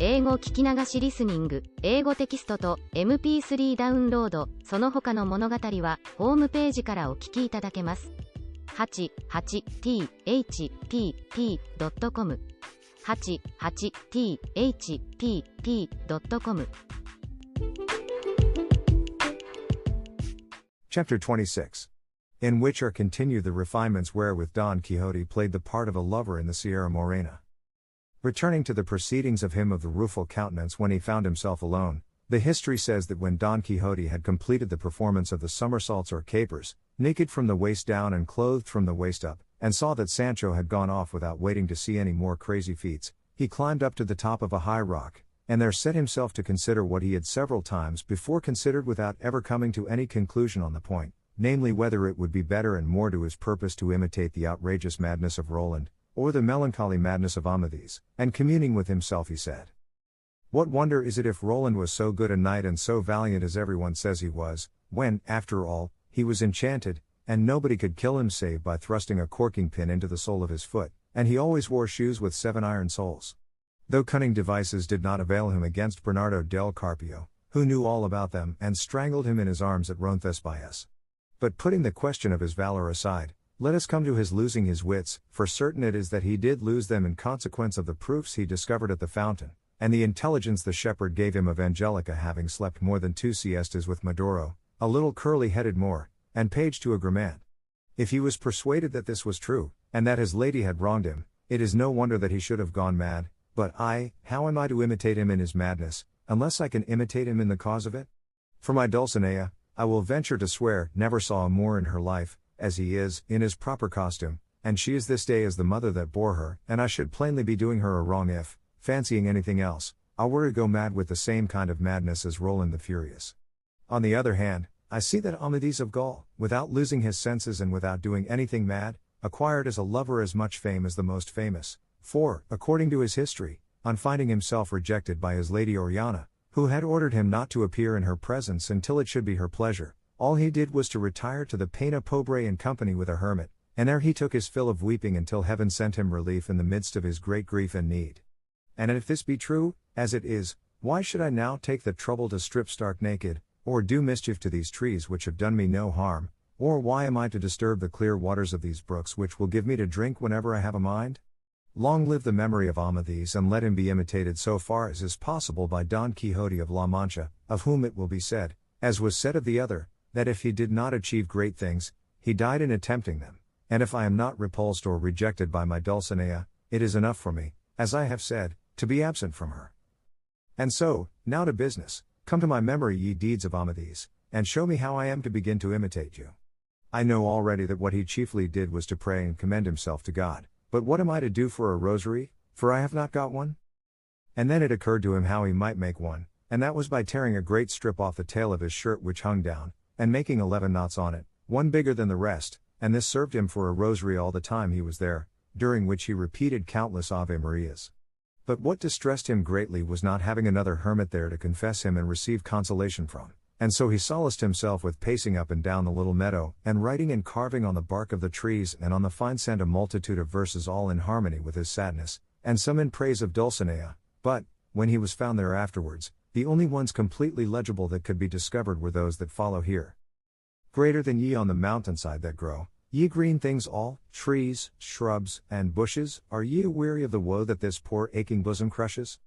英語聞き流しリスニング、英語テキストと MP3 ダウンロード、その他の物語はホームページからお聞きいただけます。88thpp.com 88thpp.com Chapter 26. In which are continued the refinements wherewith Don Quixote played the part of a lover in the Sierra Morena. Returning to the proceedings of him of the rueful countenance when he found himself alone, the history says that when Don Quixote had completed the performance of the somersaults or capers, naked from the waist down and clothed from the waist up, and saw that Sancho had gone off without waiting to see any more crazy feats, he climbed up to the top of a high rock, and there set himself to consider what he had several times before considered without ever coming to any conclusion on the point, namely whether it would be better and more to his purpose to imitate the outrageous madness of Roland, or the melancholy madness of Amadis, and communing with himself he said, "What wonder is it if Roland was so good a knight and so valiant as everyone says he was, when, after all, he was enchanted, and nobody could kill him save by thrusting a corking pin into the sole of his foot, and he always wore shoes with 7 iron soles." Though cunning devices did not avail him against Bernardo del Carpio, who knew all about them and strangled him in his arms at Roncesvalles. But putting the question of his valor aside, let us come to his losing his wits, for certain it is that he did lose them in consequence of the proofs he discovered at the fountain, and the intelligence the shepherd gave him of Angelica having slept more than 2 siestas with Medoro, a little curly-headed Moor, and page to a Grammont. If he was persuaded that this was true, and that his lady had wronged him, it is no wonder that he should have gone mad, but how am I to imitate him in his madness, unless I can imitate him in the cause of it? For my Dulcinea, I will venture to swear, never saw a Moor in her life, as he is, in his proper costume, and she is this day as the mother that bore her, and I should plainly be doing her a wrong if, fancying anything else, I were to go mad with the same kind of madness as Roland the Furious. On the other hand, I see that Amadis of Gaul, without losing his senses and without doing anything mad, acquired as a lover as much fame as the most famous, for, according to his history, on finding himself rejected by his lady Oriana, who had ordered him not to appear in her presence until it should be her pleasure, all he did was to retire to the Pena Pobre in company with a hermit, and there he took his fill of weeping until heaven sent him relief in the midst of his great grief and need. And if this be true, as it is, why should I now take the trouble to strip stark naked, or do mischief to these trees which have done me no harm, or why am I to disturb the clear waters of these brooks which will give me to drink whenever I have a mind? Long live the memory of Amadis, and let him be imitated so far as is possible by Don Quixote of La Mancha, of whom it will be said, as was said of the other, that if he did not achieve great things, he died in attempting them, and if I am not repulsed or rejected by my Dulcinea, it is enough for me, as I have said, to be absent from her. And so, now to business, come to my memory ye deeds of Amadis, and show me how I am to begin to imitate you. I know already that what he chiefly did was to pray and commend himself to God, but what am I to do for a rosary, for I have not got one? And then it occurred to him how he might make one, and that was by tearing a great strip off the tail of his shirt which hung down, and making 11 knots on it, one bigger than the rest, and this served him for a rosary all the time he was there, during which he repeated countless Ave Marias. But what distressed him greatly was not having another hermit there to confess him and receive consolation from, and so he solaced himself with pacing up and down the little meadow, and writing and carving on the bark of the trees and on the fine sand a multitude of verses all in harmony with his sadness, and some in praise of Dulcinea, but, when he was found there afterwards, the only ones completely legible that could be discovered were those that follow here. Greater than ye on the mountainside that grow, ye green things all, trees, shrubs, and bushes, are ye aweary of the woe that this poor aching bosom crushes?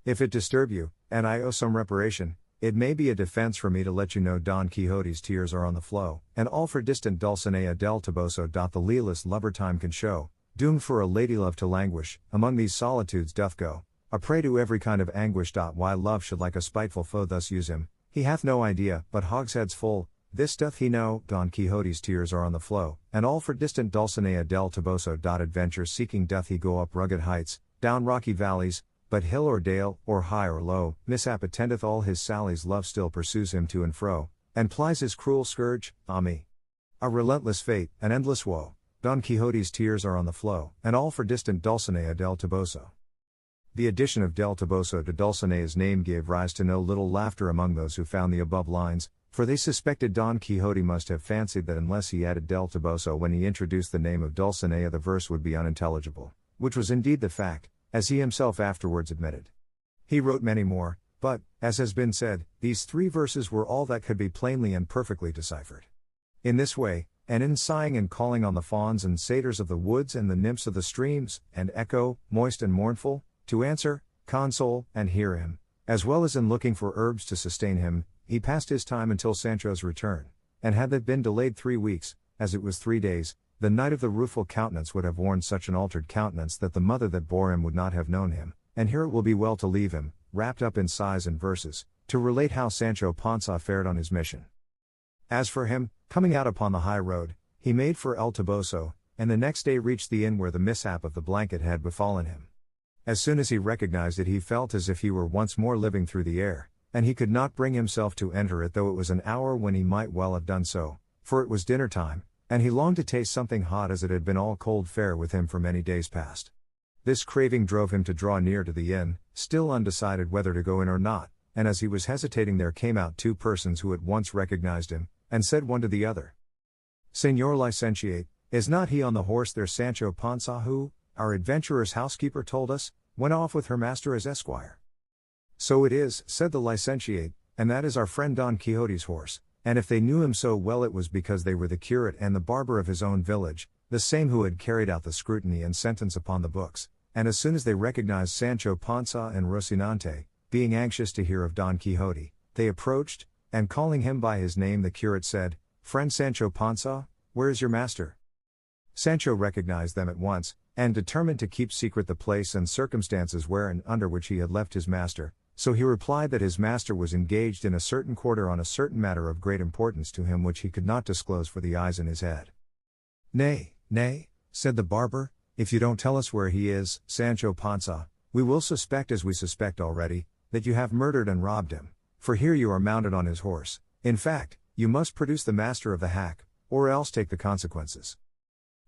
If it disturb you, and I owe some reparation, it may be a defense for me to let you know Don Quixote's tears are on the flow, and all for distant Dulcinea del Toboso. The lealest lover time can show, doomed for a lady love to languish, among these solitudes doth go, a prey to every kind of anguish. Why love should like a spiteful foe thus use him, he hath no idea, but hogsheads full, this doth he know. Don Quixote's tears are on the flow, and all for distant Dulcinea del Toboso. Adventure seeking doth he go up rugged heights, down rocky valleys, but hill or dale, or high or low, mishap attendeth all his sallies. Love still pursues him to and fro, and plies his cruel scourge, me. A relentless fate, an endless woe. Don Quixote's tears are on the flow, and all for distant Dulcinea del Toboso. The addition of del Toboso to Dulcinea's name gave rise to no little laughter among those who found the above lines, for they suspected Don Quixote must have fancied that unless he added del Toboso when he introduced the name of Dulcinea the verse would be unintelligible, which was indeed the fact, as he himself afterwards admitted. He wrote many more, but, as has been said, these 3 verses were all that could be plainly and perfectly deciphered. In this way, and in sighing and calling on the fawns and satyrs of the woods and the nymphs of the streams, and echo, moist and mournful, to answer, console, and hear him, as well as in looking for herbs to sustain him, he passed his time until Sancho's return, and had that been delayed 3 weeks, as it was 3 days, the knight of the rueful countenance would have worn such an altered countenance that the mother that bore him would not have known him, and here it will be well to leave him, wrapped up in sighs and verses, to relate how Sancho Panza fared on his mission. As for him, coming out upon the high road, he made for El Toboso, and the next day reached the inn where the mishap of the blanket had befallen him. As soon as he recognized it, he felt as if he were once more living through the air, and he could not bring himself to enter it, though it was an hour when he might well have done so, for it was dinner time, and he longed to taste something hot, as it had been all cold fare with him for many days past. This craving drove him to draw near to the inn, still undecided whether to go in or not, and as he was hesitating there came out 2 persons who at once recognized him, and said one to the other, "Señor licentiate, is not he on the horse there Sancho Panza who, our adventurer's housekeeper told us, went off with her master as esquire?" "So it is," said the licentiate, "and that is our friend Don Quixote's horse, and if they knew him so well it was because they were the curate and the barber of his own village, the same who had carried out the scrutiny and sentence upon the books, and as soon as they recognized Sancho Panza and Rocinante, being anxious to hear of Don Quixote, they approached, and calling him by his name the curate said, 'Friend Sancho Panza, where is your master?' Sancho recognized them at once, and determined to keep secret the place and circumstances where and under which he had left his master, so he replied that his master was engaged in a certain quarter on a certain matter of great importance to him which he could not disclose for the eyes in his head. "Nay, nay," said the barber, "if you don't tell us where he is, Sancho Panza, we will suspect, as we suspect already, that you have murdered and robbed him, for here you are mounted on his horse. In fact, you must produce the master of the hack, or else take the consequences."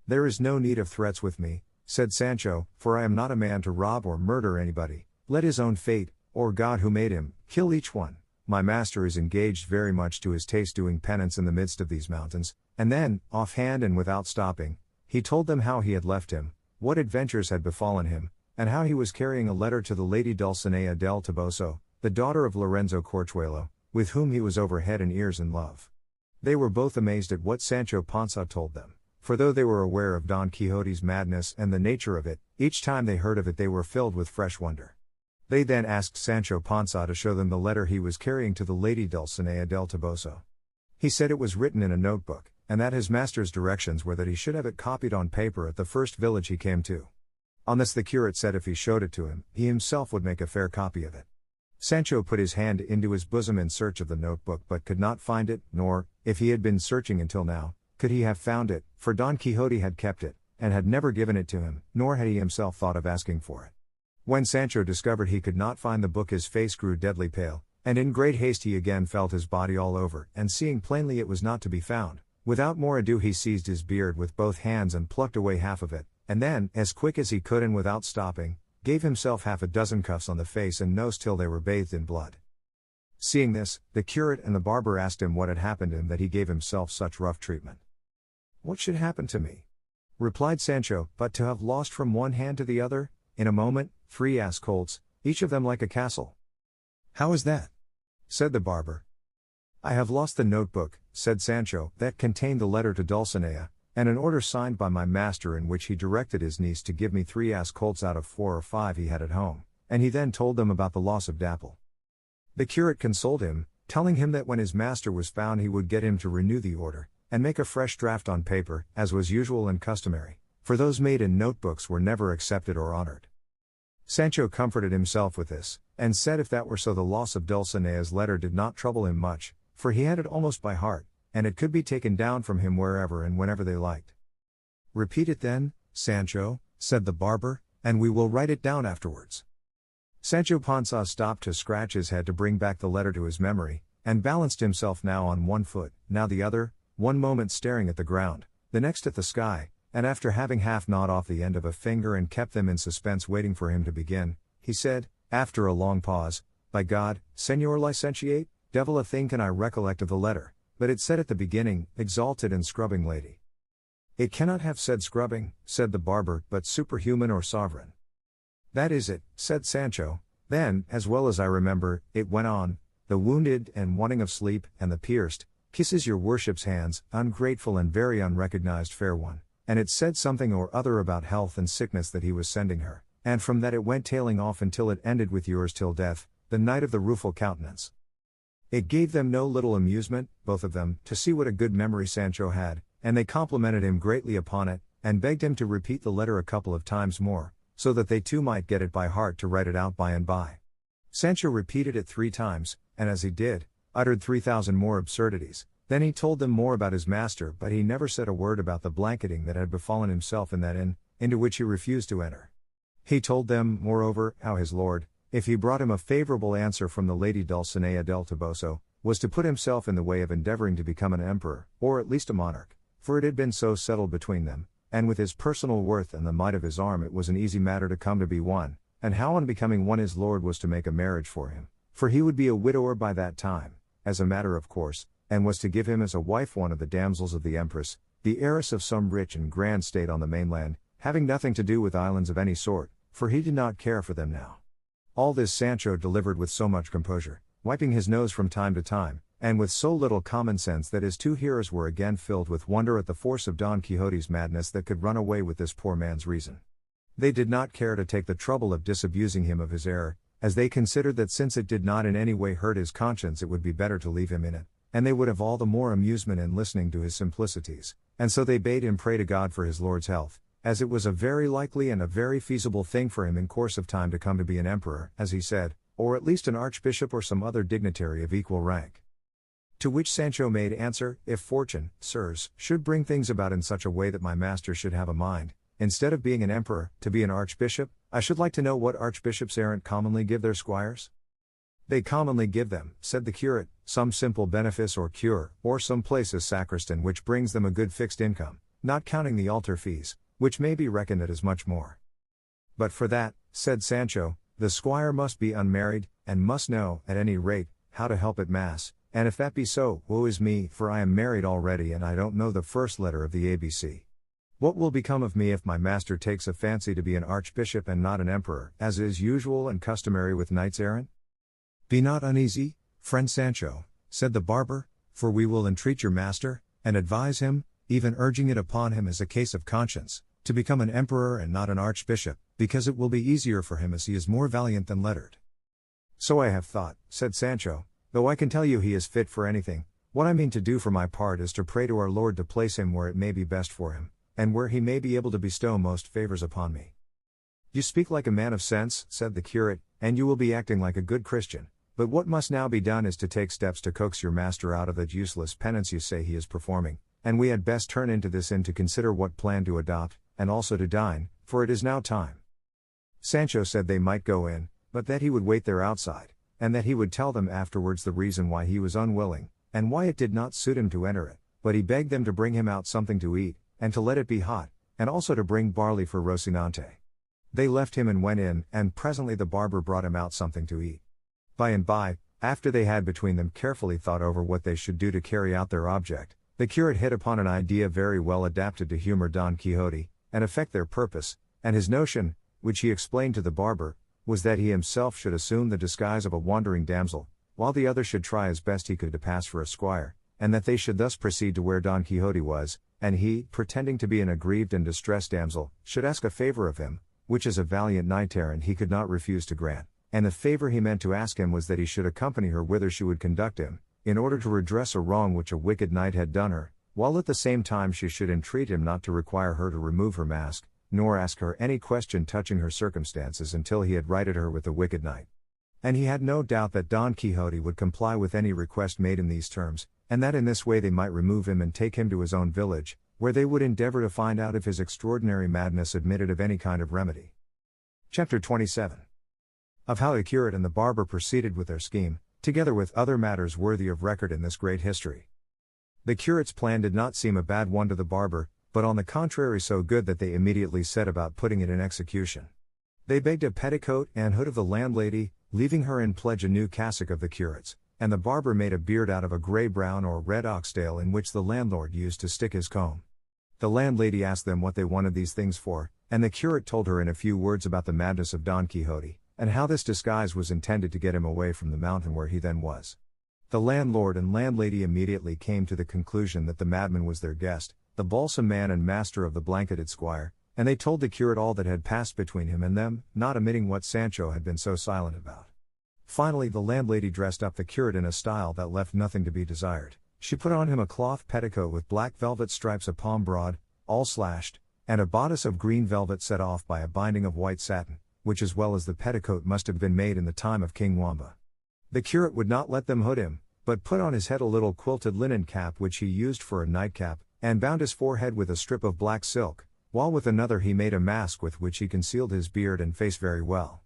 "There is no need of threats with me," said Sancho, "for I am not a man to rob or murder anybody. Let his own fate, or God who made him, kill each one. My master is engaged very much to his taste doing penance in the midst of these mountains." And then, offhand and without stopping, he told them how he had left him, what adventures had befallen him, and how he was carrying a letter to the lady Dulcinea del Toboso, the daughter of Lorenzo Corchuelo, with whom he was over head and ears in love. They were both amazed at what Sancho Panza told them, for though they were aware of Don Quixote's madness and the nature of it, each time they heard of it they were filled with fresh wonder. They then asked Sancho Panza to show them the letter he was carrying to the lady Dulcinea del Toboso. He said it was written in a notebook, and that his master's directions were that he should have it copied on paper at the first village he came to. On this the curate said if he showed it to him, he himself would make a fair copy of it. Sancho put his hand into his bosom in search of the notebook but could not find it, nor, if he had been searching until now, could he have found it, for Don Quixote had kept it, and had never given it to him, nor had he himself thought of asking for it. When Sancho discovered he could not find the book his face grew deadly pale, and in great haste he again felt his body all over, and seeing plainly it was not to be found, without more ado he seized his beard with both hands and plucked away half of it, and then, as quick as he could and without stopping, gave himself 6 cuffs on the face and nose till they were bathed in blood. Seeing this, the curate and the barber asked him what had happened to him that he gave himself such rough treatment. "What should happen to me?" replied Sancho, "but to have lost from one hand to the other, in a moment, 3 ass colts, each of them like a castle." "How is that?" said the barber. "I have lost the notebook," said Sancho, "that contained the letter to Dulcinea, and an order signed by my master in which he directed his niece to give me 3 ass colts out of 4 or 5 he had at home, and he then told them about the loss of Dapple." The curate consoled him, telling him that when his master was found he would get him to renew the order, and make a fresh draft on paper, as was usual and customary, for those made in notebooks were never accepted or honored. Sancho comforted himself with this, and said if that were so the loss of Dulcinea's letter did not trouble him much, for he had it almost by heart, and it could be taken down from him wherever and whenever they liked. "Repeat it then, Sancho," said the barber, "and we will write it down afterwards." Sancho Panza stopped to scratch his head to bring back the letter to his memory, and balanced himself now on one foot, now the other, one moment staring at the ground, the next at the sky, and after having half gnawed off the end of a finger and kept them in suspense waiting for him to begin, he said, after a long pause, "By God, Señor Licentiate, devil a thing can I recollect of the letter, but it said at the beginning, exalted and scrubbing lady." "It cannot have said scrubbing," said the barber, "but superhuman or sovereign." "That is it," said Sancho, Then, as well as I remember, it went on, the wounded and wanting of sleep, and the pierced, kisses your worship's hands, ungrateful and very unrecognized fair one, and it said something or other about health and sickness that he was sending her, and from that it went tailing off until it ended with yours till death, the knight of the rueful countenance. It gave them no little amusement, both of them, to see what a good memory Sancho had, and they complimented him greatly upon it, and begged him to repeat the letter a couple of times more, so that they too might get it by heart to write it out by and by. Sancho repeated it 3 times, and as he did, uttered 3,000 more absurdities. Then he told them more about his master, but he never said a word about the blanketing that had befallen himself in that inn, into which he refused to enter. He told them, moreover, how his lord, if he brought him a favorable answer from the lady Dulcinea del Toboso, was to put himself in the way of endeavoring to become an emperor, or at least a monarch, for it had been so settled between them, and with his personal worth and the might of his arm it was an easy matter to come to be one, and how on becoming one his lord was to make a marriage for him, for he would be a widower by that time, as a matter of course, and was to give him as a wife one of the damsels of the empress, the heiress of some rich and grand state on the mainland, having nothing to do with islands of any sort, for he did not care for them now. All this Sancho delivered with so much composure, wiping his nose from time to time, and with so little common sense that his 2 hearers were again filled with wonder at the force of Don Quixote's madness that could run away with this poor man's reason. They did not care to take the trouble of disabusing him of his error, as they considered that since it did not in any way hurt his conscience it would be better to leave him in it, and they would have all the more amusement in listening to his simplicities, and so they bade him pray to God for his lord's health, as it was a very likely and a very feasible thing for him in course of time to come to be an emperor, as he said, or at least an archbishop or some other dignitary of equal rank. To which Sancho made answer, if fortune, sirs, should bring things about in such a way that my master should have a mind, instead of being an emperor, to be an archbishop, I should like to know what archbishops errant commonly give their squires? They commonly give them, said the curate, some simple benefice or cure, or some place as sacristan which brings them a good fixed income, not counting the altar fees, which may be reckoned at as much more. But for that, said Sancho, the squire must be unmarried, and must know, at any rate, how to help at mass, and if that be so, woe is me, for I am married already and I don't know the first letter of the ABC. What will become of me if my master takes a fancy to be an archbishop and not an emperor, as is usual and customary with knights errant? Be not uneasy, friend Sancho, said the barber, for we will entreat your master, and advise him, even urging it upon him as a case of conscience, to become an emperor and not an archbishop, because it will be easier for him as he is more valiant than lettered. So I have thought, said Sancho, though I can tell you he is fit for anything. What I mean to do for my part is to pray to our Lord to place him where it may be best for him, and where he may be able to bestow most favors upon me. You speak like a man of sense, said the curate, and you will be acting like a good Christian, but what must now be done is to take steps to coax your master out of that useless penance you say he is performing, and we had best turn into this inn to consider what plan to adopt, and also to dine, for it is now time. Sancho said they might go in, but that he would wait there outside, and that he would tell them afterwards the reason why he was unwilling, and why it did not suit him to enter it, but he begged them to bring him out something to eat, and to let it be hot, and also to bring barley for Rocinante. They left him and went in, and presently the barber brought him out something to eat. By and by, after they had between them carefully thought over what they should do to carry out their object, the curate hit upon an idea very well adapted to humor Don Quixote, and effect their purpose, and his notion, which he explained to the barber, was that he himself should assume the disguise of a wandering damsel, while the other should try as best he could to pass for a squire, and that they should thus proceed to where Don Quixote was, and he, pretending to be an aggrieved and distressed damsel, should ask a favor of him, which as a valiant knight-errant he could not refuse to grant, and the favor he meant to ask him was that he should accompany her whither she would conduct him, in order to redress a wrong which a wicked knight had done her, while at the same time she should entreat him not to require her to remove her mask, nor ask her any question touching her circumstances until he had righted her with the wicked knight. And he had no doubt that Don Quixote would comply with any request made in these terms, and that in this way they might remove him and take him to his own village, where they would endeavor to find out if his extraordinary madness admitted of any kind of remedy. Chapter 27. Of how the curate and the barber proceeded with their scheme, together with other matters worthy of record in this great history. The curate's plan did not seem a bad one to the barber, but on the contrary so good that they immediately set about putting it in execution. They begged a petticoat and hood of the landlady, leaving her in pledge a new cassock of the curate's, and the barber made a beard out of a grey-brown or red oxtail in which the landlord used to stick his comb. The landlady asked them what they wanted these things for, and the curate told her in a few words about the madness of Don Quixote, and how this disguise was intended to get him away from the mountain where he then was. The landlord and landlady immediately came to the conclusion that the madman was their guest, the balsam man and master of the blanketed squire, and they told the curate all that had passed between him and them, not omitting what Sancho had been so silent about. Finally the landlady dressed up the curate in a style that left nothing to be desired. She put on him a cloth petticoat with black velvet stripes a palm broad, all slashed, and a bodice of green velvet set off by a binding of white satin, which as well as the petticoat must have been made in the time of King Wamba. The curate would not let them hood him, but put on his head a little quilted linen cap which he used for a nightcap, and bound his forehead with a strip of black silk, while with another he made a mask with which he concealed his beard and face very well.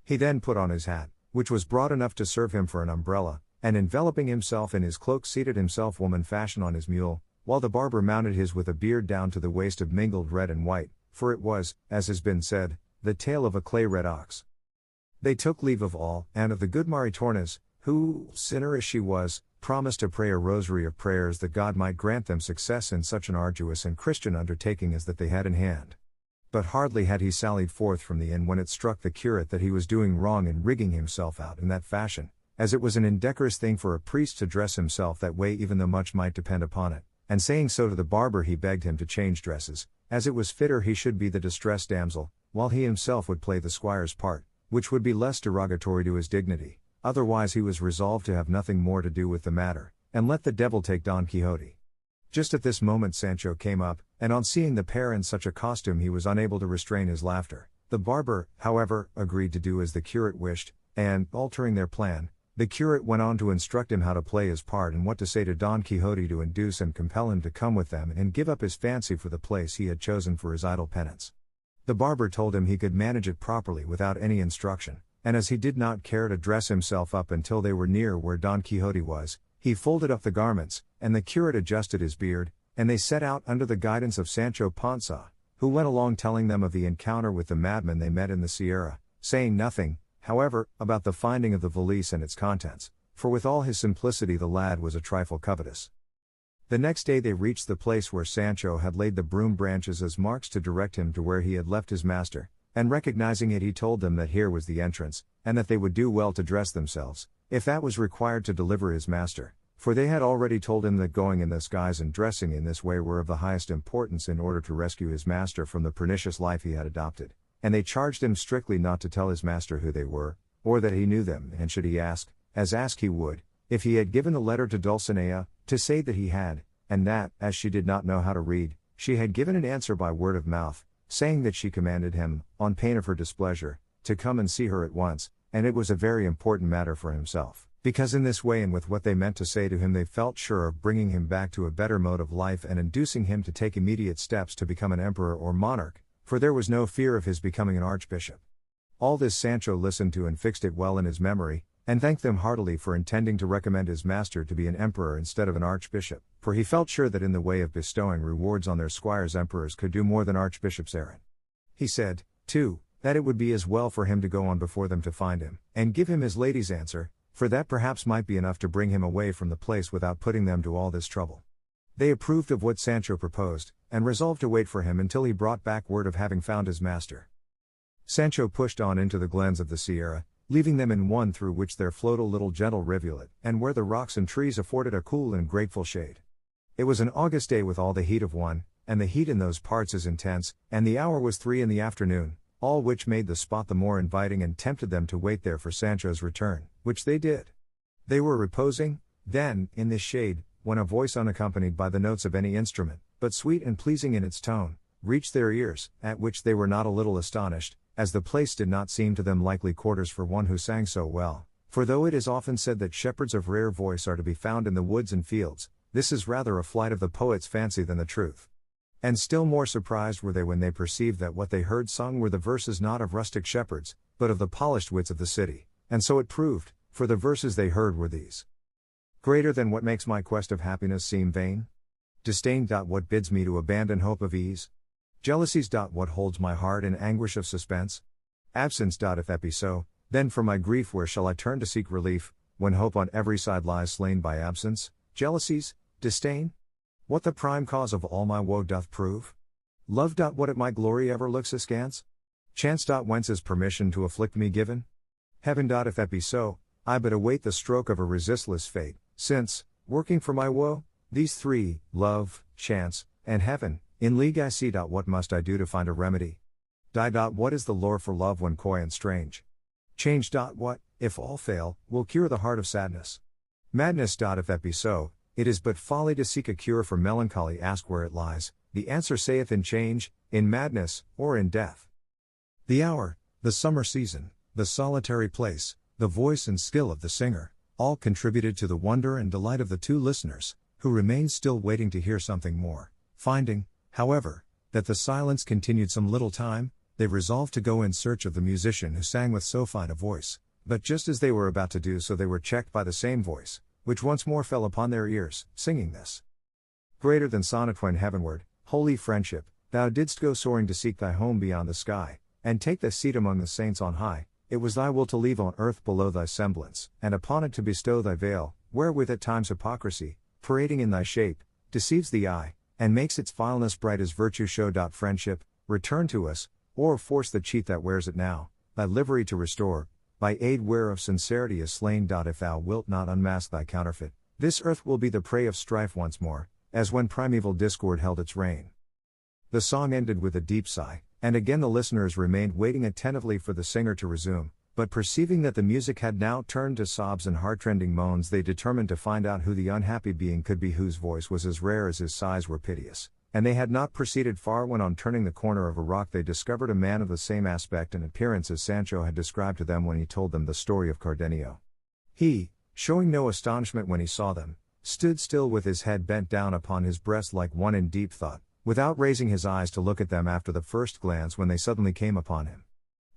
He then put on his hat, which was broad enough to serve him for an umbrella, and enveloping himself in his cloak seated himself woman fashion on his mule, while the barber mounted his with a beard down to the waist of mingled red and white, for it was, as has been said, the tail of a clay-red ox. They took leave of all, and of the good Maritornes, who, sinner as she was, promised to pray a rosary of prayers that God might grant them success in such an arduous and Christian undertaking as that they had in hand. But hardly had he sallied forth from the inn when it struck the curate that he was doing wrong in rigging himself out in that fashion, as it was an indecorous thing for a priest to dress himself that way even though much might depend upon it, and saying so to the barber he begged him to change dresses, as it was fitter he should be the distressed damsel, while he himself would play the squire's part, which would be less derogatory to his dignity, otherwise he was resolved to have nothing more to do with the matter, and let the devil take Don Quixote. Just at this moment Sancho came up, and on seeing the pair in such a costume he was unable to restrain his laughter. The barber, however, agreed to do as the curate wished, and, altering their plan, the curate went on to instruct him how to play his part and what to say to Don Quixote to induce and compel him to come with them and give up his fancy for the place he had chosen for his idle penance. The barber told him he could manage it properly without any instruction, and as he did not care to dress himself up until they were near where Don Quixote was, he folded up the garments, and the curate adjusted his beard, and they set out under the guidance of Sancho Panza, who went along telling them of the encounter with the madman they met in the Sierra, saying nothing, however, about the finding of the valise and its contents, for with all his simplicity the lad was a trifle covetous. The next day they reached the place where Sancho had laid the broom branches as marks to direct him to where he had left his master, and recognizing it he told them that here was the entrance, and that they would do well to dress themselves, if that was required to deliver his master, for they had already told him that going in this guise and dressing in this way were of the highest importance in order to rescue his master from the pernicious life he had adopted, and they charged him strictly not to tell his master who they were, or that he knew them, and should he ask, as ask he would, if he had given the letter to Dulcinea, to say that he had, and that, as she did not know how to read, she had given an answer by word of mouth, saying that she commanded him, on pain of her displeasure, to come and see her at once, and it was a very important matter for himself, because in this way and with what they meant to say to him they felt sure of bringing him back to a better mode of life and inducing him to take immediate steps to become an emperor or monarch, for there was no fear of his becoming an archbishop. All this Sancho listened to and fixed it well in his memory, and thanked them heartily for intending to recommend his master to be an emperor instead of an archbishop, for he felt sure that in the way of bestowing rewards on their squires emperors could do more than archbishops errant. He said, too, that it would be as well for him to go on before them to find him, and give him his lady's answer, for that perhaps might be enough to bring him away from the place without putting them to all this trouble. They approved of what Sancho proposed, and resolved to wait for him until he brought back word of having found his master. Sancho pushed on into the glens of the Sierra, leaving them in one through which there flowed a little gentle rivulet, and where the rocks and trees afforded a cool and grateful shade. It was an August day with all the heat of one, and the heat in those parts is intense, and the hour was 3 in the afternoon, all which made the spot the more inviting and tempted them to wait there for Sancho's return, which they did. They were reposing, then, in this shade, when a voice unaccompanied by the notes of any instrument, but sweet and pleasing in its tone, reached their ears, at which they were not a little astonished, as the place did not seem to them likely quarters for one who sang so well, for though it is often said that shepherds of rare voice are to be found in the woods and fields, this is rather a flight of the poet's fancy than the truth. And still more surprised were they when they perceived that what they heard sung were the verses not of rustic shepherds, but of the polished wits of the city, and so it proved, for the verses they heard were these. Greater than what makes my quest of happiness seem vain? Disdain. What bids me to abandon hope of ease? Jealousies. What holds my heart in anguish of suspense? Absence. If that be so, then for my grief where shall I turn to seek relief, when hope on every side lies slain by absence, jealousies, disdain? What the prime cause of all my woe doth prove? Love. What at my glory ever looks askance? Chance. Whence is permission to afflict me given? Heaven. If that be so, I but await the stroke of a resistless fate, since, working for my woe, these three, love, chance, and heaven, in league I see. What must I do to find a remedy? What is the lure for love when coy and strange? Change. What, if all fail, will cure the heart of sadness? Madness. If that be so, it is but folly to seek a cure for melancholy. Ask where it lies, the answer saith in change, in madness, or in death. The hour, the summer season, the solitary place, the voice and skill of the singer, all contributed to the wonder and delight of the two listeners, who remained still waiting to hear something more. Finding, however, that the silence continued some little time, they resolved to go in search of the musician who sang with so fine a voice, but just as they were about to do so they were checked by the same voice, which once more fell upon their ears, singing this. Greater than sonnet when heavenward, holy friendship, thou didst go soaring to seek thy home beyond the sky, and take thy seat among the saints on high. It was thy will to leave on earth below thy semblance, and upon it to bestow thy veil, wherewith at times hypocrisy, parading in thy shape, deceives the eye, and makes its vileness bright as virtue show. Friendship, return to us, or force the cheat that wears it now, thy livery to restore, by aid whereof sincerity is slain. If thou wilt not unmask thy counterfeit, this earth will be the prey of strife once more, as when primeval discord held its reign. The song ended with a deep sigh, and again the listeners remained waiting attentively for the singer to resume, but perceiving that the music had now turned to sobs and heartrending moans, they determined to find out who the unhappy being could be whose voice was as rare as his sighs were piteous. And they had not proceeded far when on turning the corner of a rock they discovered a man of the same aspect and appearance as Sancho had described to them when he told them the story of Cardenio. He, showing no astonishment when he saw them, stood still with his head bent down upon his breast like one in deep thought, without raising his eyes to look at them after the first glance when they suddenly came upon him.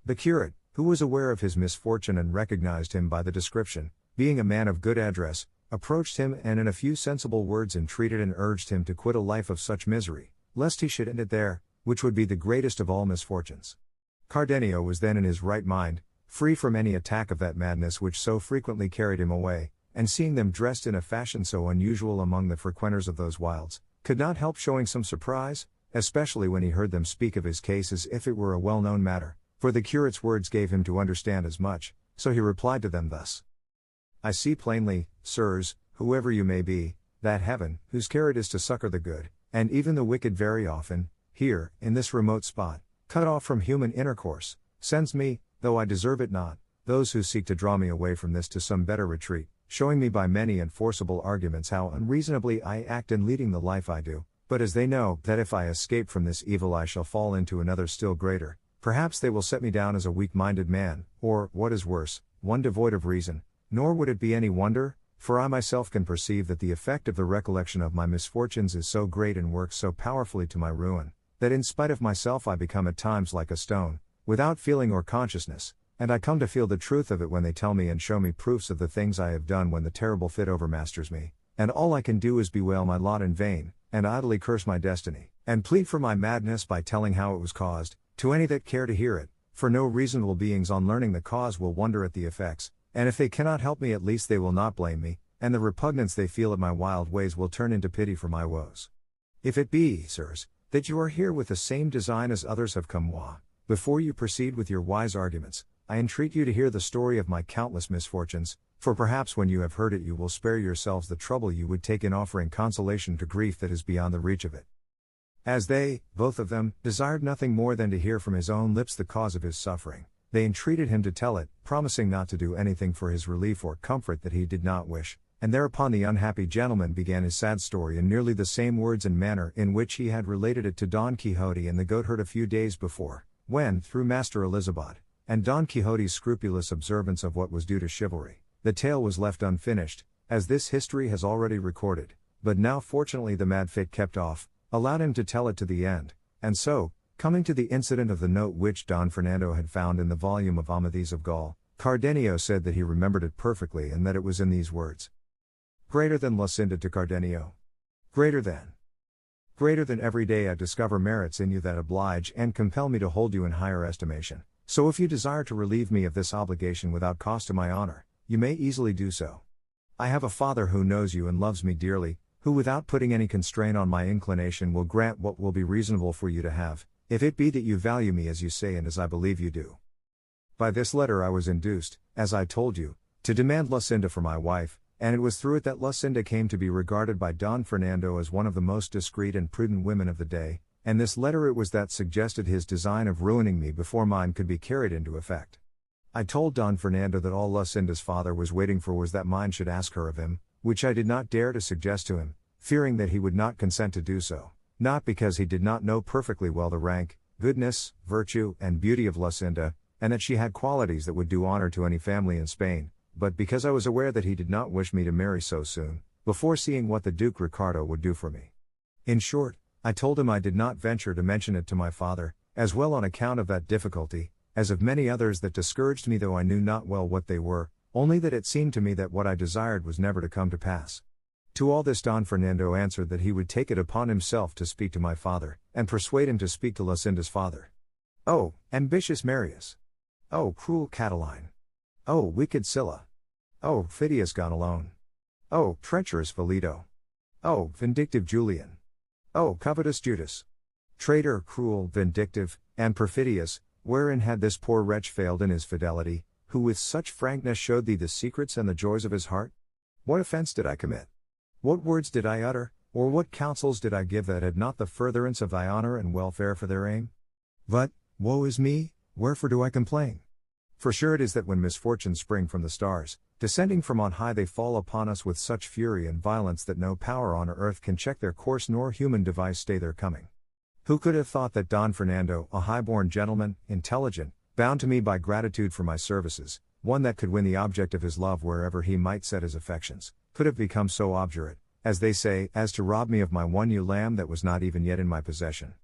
The curate, who was aware of his misfortune and recognized him by the description, being a man of good address, approached him and in a few sensible words entreated and urged him to quit a life of such misery, lest he should end it there, which would be the greatest of all misfortunes. Cardenio was then in his right mind, free from any attack of that madness which so frequently carried him away, and seeing them dressed in a fashion so unusual among the frequenters of those wilds, could not help showing some surprise, especially when he heard them speak of his case as if it were a well-known matter, for the curate's words gave him to understand as much, so he replied to them thus. I see plainly, sirs, whoever you may be, that heaven, whose care it is to succor the good, and even the wicked very often, here, in this remote spot, cut off from human intercourse, sends me, though I deserve it not, those who seek to draw me away from this to some better retreat, showing me by many and forcible arguments how unreasonably I act in leading the life I do, but as they know that if I escape from this evil I shall fall into another still greater, perhaps they will set me down as a weak-minded man, or, what is worse, one devoid of reason, nor would it be any wonder, for I myself can perceive that the effect of the recollection of my misfortunes is so great and works so powerfully to my ruin, that in spite of myself I become at times like a stone, without feeling or consciousness, and I come to feel the truth of it when they tell me and show me proofs of the things I have done when the terrible fit overmasters me, and all I can do is bewail my lot in vain, and idly curse my destiny, and plead for my madness by telling how it was caused, to any that care to hear it, for no reasonable beings on learning the cause will wonder at the effects, and if they cannot help me at least they will not blame me, and the repugnance they feel at my wild ways will turn into pity for my woes. If it be, sirs, that you are here with the same design as others have come, before you proceed with your wise arguments, I entreat you to hear the story of my countless misfortunes, for perhaps when you have heard it you will spare yourselves the trouble you would take in offering consolation to grief that is beyond the reach of it. As they, both of them, desired nothing more than to hear from his own lips the cause of his suffering, they entreated him to tell it, promising not to do anything for his relief or comfort that he did not wish, and thereupon the unhappy gentleman began his sad story in nearly the same words and manner in which he had related it to Don Quixote and the goatherd a few days before, when, through Master Elizabeth, and Don Quixote's scrupulous observance of what was due to chivalry, the tale was left unfinished, as this history has already recorded, but now fortunately the mad fit kept off, allowed him to tell it to the end, and so, coming to the incident of the note which Don Fernando had found in the volume of Amadis of Gaul, Cardenio said that he remembered it perfectly and that it was in these words. Greater than Lucinda to Cardenio. Greater than every day I discover merits in you that oblige and compel me to hold you in higher estimation. So if you desire to relieve me of this obligation without cost to my honor, you may easily do so. I have a father who knows you and loves me dearly, who without putting any constraint on my inclination will grant what will be reasonable for you to have, if it be that you value me as you say and as I believe you do. By this letter I was induced, as I told you, to demand Lucinda for my wife, and it was through it that Lucinda came to be regarded by Don Fernando as one of the most discreet and prudent women of the day, and this letter it was that suggested his design of ruining me before mine could be carried into effect. I told Don Fernando that all Lucinda's father was waiting for was that mine should ask her of him, which I did not dare to suggest to him, fearing that he would not consent to do so, not because he did not know perfectly well the rank, goodness, virtue, and beauty of Lucinda, and that she had qualities that would do honor to any family in Spain, but because I was aware that he did not wish me to marry so soon, before seeing what the Duke Ricardo would do for me. In short, I told him I did not venture to mention it to my father, as well on account of that difficulty, as of many others that discouraged me, though I knew not well what they were, only that it seemed to me that what I desired was never to come to pass. To all this Don Fernando answered that he would take it upon himself to speak to my father, and persuade him to speak to Lucinda's father. Oh, ambitious Marius! Oh, cruel Catiline! Oh, wicked Sylla! Oh, Phidias gone alone! Oh, treacherous Velito! Oh, vindictive Julian! Oh, covetous Judas! Traitor, cruel, vindictive, and perfidious, wherein had this poor wretch failed in his fidelity, who with such frankness showed thee the secrets and the joys of his heart? What offense did I commit? What words did I utter, or what counsels did I give that had not the furtherance of thy honor and welfare for their aim? But, woe is me, wherefore do I complain? For sure it is that when misfortunes spring from the stars, descending from on high, they fall upon us with such fury and violence that no power on earth can check their course nor human device stay their coming. Who could have thought that Don Fernando, a high-born gentleman, intelligent, bound to me by gratitude for my services, one that could win the object of his love wherever he might set his affections, could have become so obdurate, as they say, as to rob me of my one ewe lamb that was not even yet in my possession?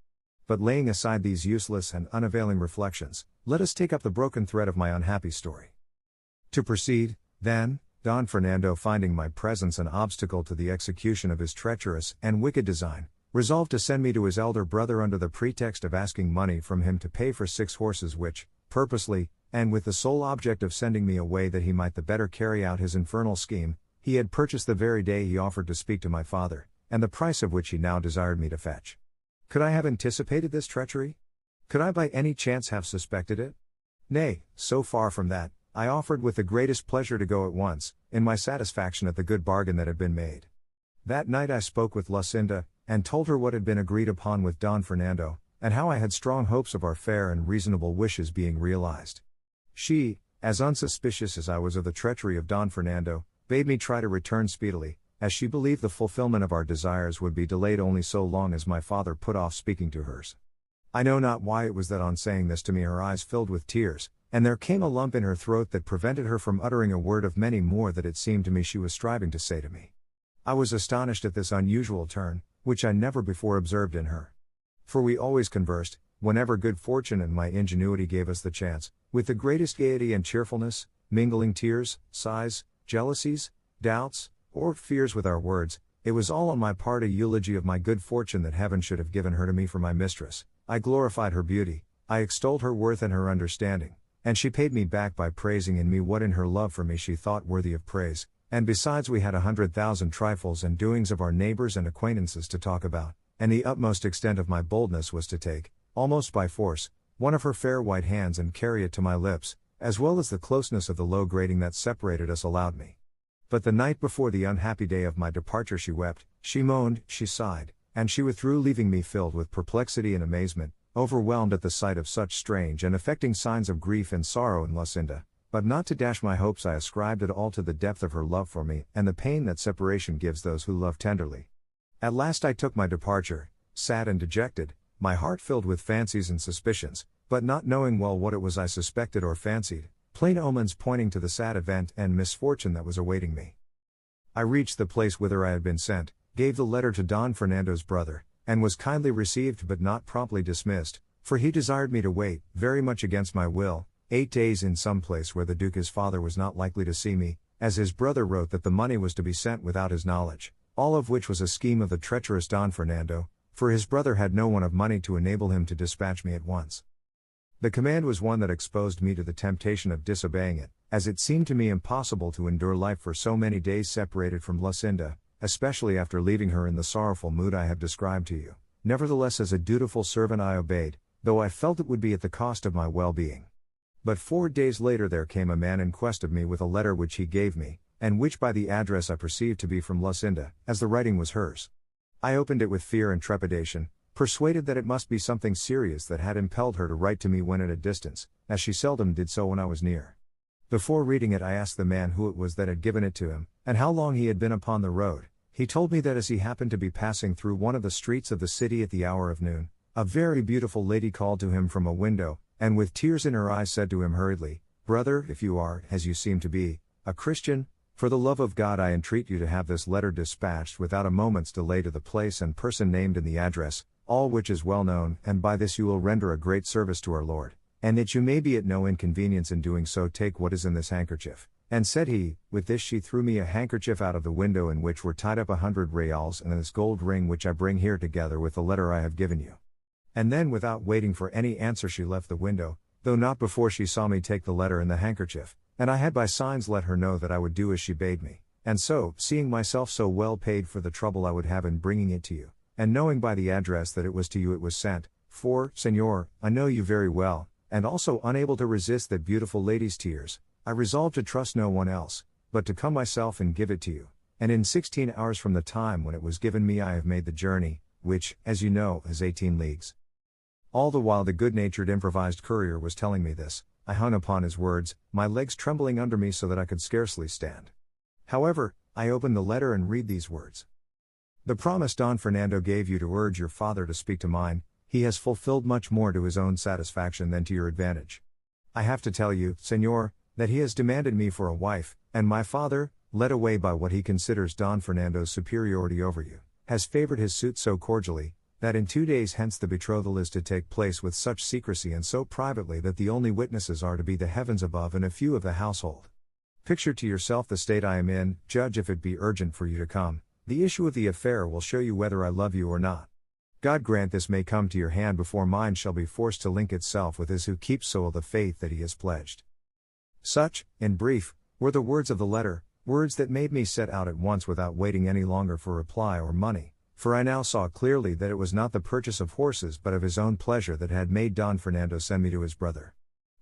But laying aside these useless and unavailing reflections, let us take up the broken thread of my unhappy story. To proceed, then, Don Fernando, finding my presence an obstacle to the execution of his treacherous and wicked design, resolved to send me to his elder brother under the pretext of asking money from him to pay for 6 horses which, purposely, and with the sole object of sending me away that he might the better carry out his infernal scheme, he had purchased the very day he offered to speak to my father, and the price of which he now desired me to fetch. Could I have anticipated this treachery? Could I by any chance have suspected it? Nay, so far from that, I offered with the greatest pleasure to go at once, in my satisfaction at the good bargain that had been made. That night I spoke with Lucinda, and told her what had been agreed upon with Don Fernando, and how I had strong hopes of our fair and reasonable wishes being realized. She, as unsuspicious as I was of the treachery of Don Fernando, bade me try to return speedily, as she believed the fulfillment of our desires would be delayed only so long as my father put off speaking to hers. I know not why it was that on saying this to me her eyes filled with tears, and there came a lump in her throat that prevented her from uttering a word of many more that it seemed to me she was striving to say to me. I was astonished at this unusual turn, which I never before observed in her. For we always conversed, whenever good fortune and my ingenuity gave us the chance, with the greatest gaiety and cheerfulness, mingling tears, sighs, jealousies, doubts, or fears with our words. It was all on my part a eulogy of my good fortune that heaven should have given her to me for my mistress. I glorified her beauty, I extolled her worth and her understanding, and she paid me back by praising in me what in her love for me she thought worthy of praise, and besides we had 100,000 trifles and doings of our neighbors and acquaintances to talk about, and the utmost extent of my boldness was to take, almost by force, one of her fair white hands and carry it to my lips, as well as the closeness of the low grating that separated us allowed me. But the night before the unhappy day of my departure she wept, she moaned, she sighed, and she withdrew, leaving me filled with perplexity and amazement, overwhelmed at the sight of such strange and affecting signs of grief and sorrow in Lucinda. But not to dash my hopes, I ascribed it all to the depth of her love for me and the pain that separation gives those who love tenderly. At last I took my departure, sad and dejected, my heart filled with fancies and suspicions, but not knowing well what it was I suspected or fancied, plain omens pointing to the sad event and misfortune that was awaiting me. I reached the place whither I had been sent, gave the letter to Don Fernando's brother, and was kindly received but not promptly dismissed, for he desired me to wait, very much against my will, 8 days in some place where the Duke his father was not likely to see me, as his brother wrote that the money was to be sent without his knowledge, all of which was a scheme of the treacherous Don Fernando, for his brother had no one of money to enable him to dispatch me at once. The command was one that exposed me to the temptation of disobeying it, as it seemed to me impossible to endure life for so many days separated from Lucinda, especially after leaving her in the sorrowful mood I have described to you. Nevertheless, as a dutiful servant I obeyed, though I felt it would be at the cost of my well-being. But 4 days later there came a man in quest of me with a letter which he gave me, and which by the address I perceived to be from Lucinda, as the writing was hers. I opened it with fear and trepidation, persuaded that it must be something serious that had impelled her to write to me when at a distance, as she seldom did so when I was near. Before reading it I asked the man who it was that had given it to him, and how long he had been upon the road. He told me that as he happened to be passing through one of the streets of the city at the hour of noon, a very beautiful lady called to him from a window, and with tears in her eyes said to him hurriedly, "Brother, if you are, as you seem to be, a Christian, for the love of God I entreat you to have this letter dispatched without a moment's delay to the place and person named in the address, all which is well known, and by this you will render a great service to our Lord, and that you may be at no inconvenience in doing so, take what is in this handkerchief." And said he, with this she threw me a handkerchief out of the window in which were tied up 100 reals and this gold ring which I bring here together with the letter I have given you. And then without waiting for any answer she left the window, though not before she saw me take the letter and the handkerchief, and I had by signs let her know that I would do as she bade me, and so, seeing myself so well paid for the trouble I would have in bringing it to you, and knowing by the address that it was to you it was sent, for, Señor, I know you very well, and also unable to resist that beautiful lady's tears, I resolved to trust no one else, but to come myself and give it to you, and in 16 hours from the time when it was given me I have made the journey, which, as you know, is 18 leagues. All the while the good-natured improvised courier was telling me this, I hung upon his words, my legs trembling under me so that I could scarcely stand. However, I opened the letter and read these words. "The promise Don Fernando gave you to urge your father to speak to mine, he has fulfilled much more to his own satisfaction than to your advantage. I have to tell you, Señor, that he has demanded me for a wife, and my father, led away by what he considers Don Fernando's superiority over you, has favored his suit so cordially, that in 2 days hence the betrothal is to take place with such secrecy and so privately that the only witnesses are to be the heavens above and a few of the household. Picture to yourself the state I am in, judge if it be urgent for you to come, the issue of the affair will show you whether I love you or not. God grant this may come to your hand before mine shall be forced to link itself with his who keeps so the faith that he has pledged." Such, in brief, were the words of the letter, words that made me set out at once without waiting any longer for reply or money, for I now saw clearly that it was not the purchase of horses but of his own pleasure that had made Don Fernando send me to his brother.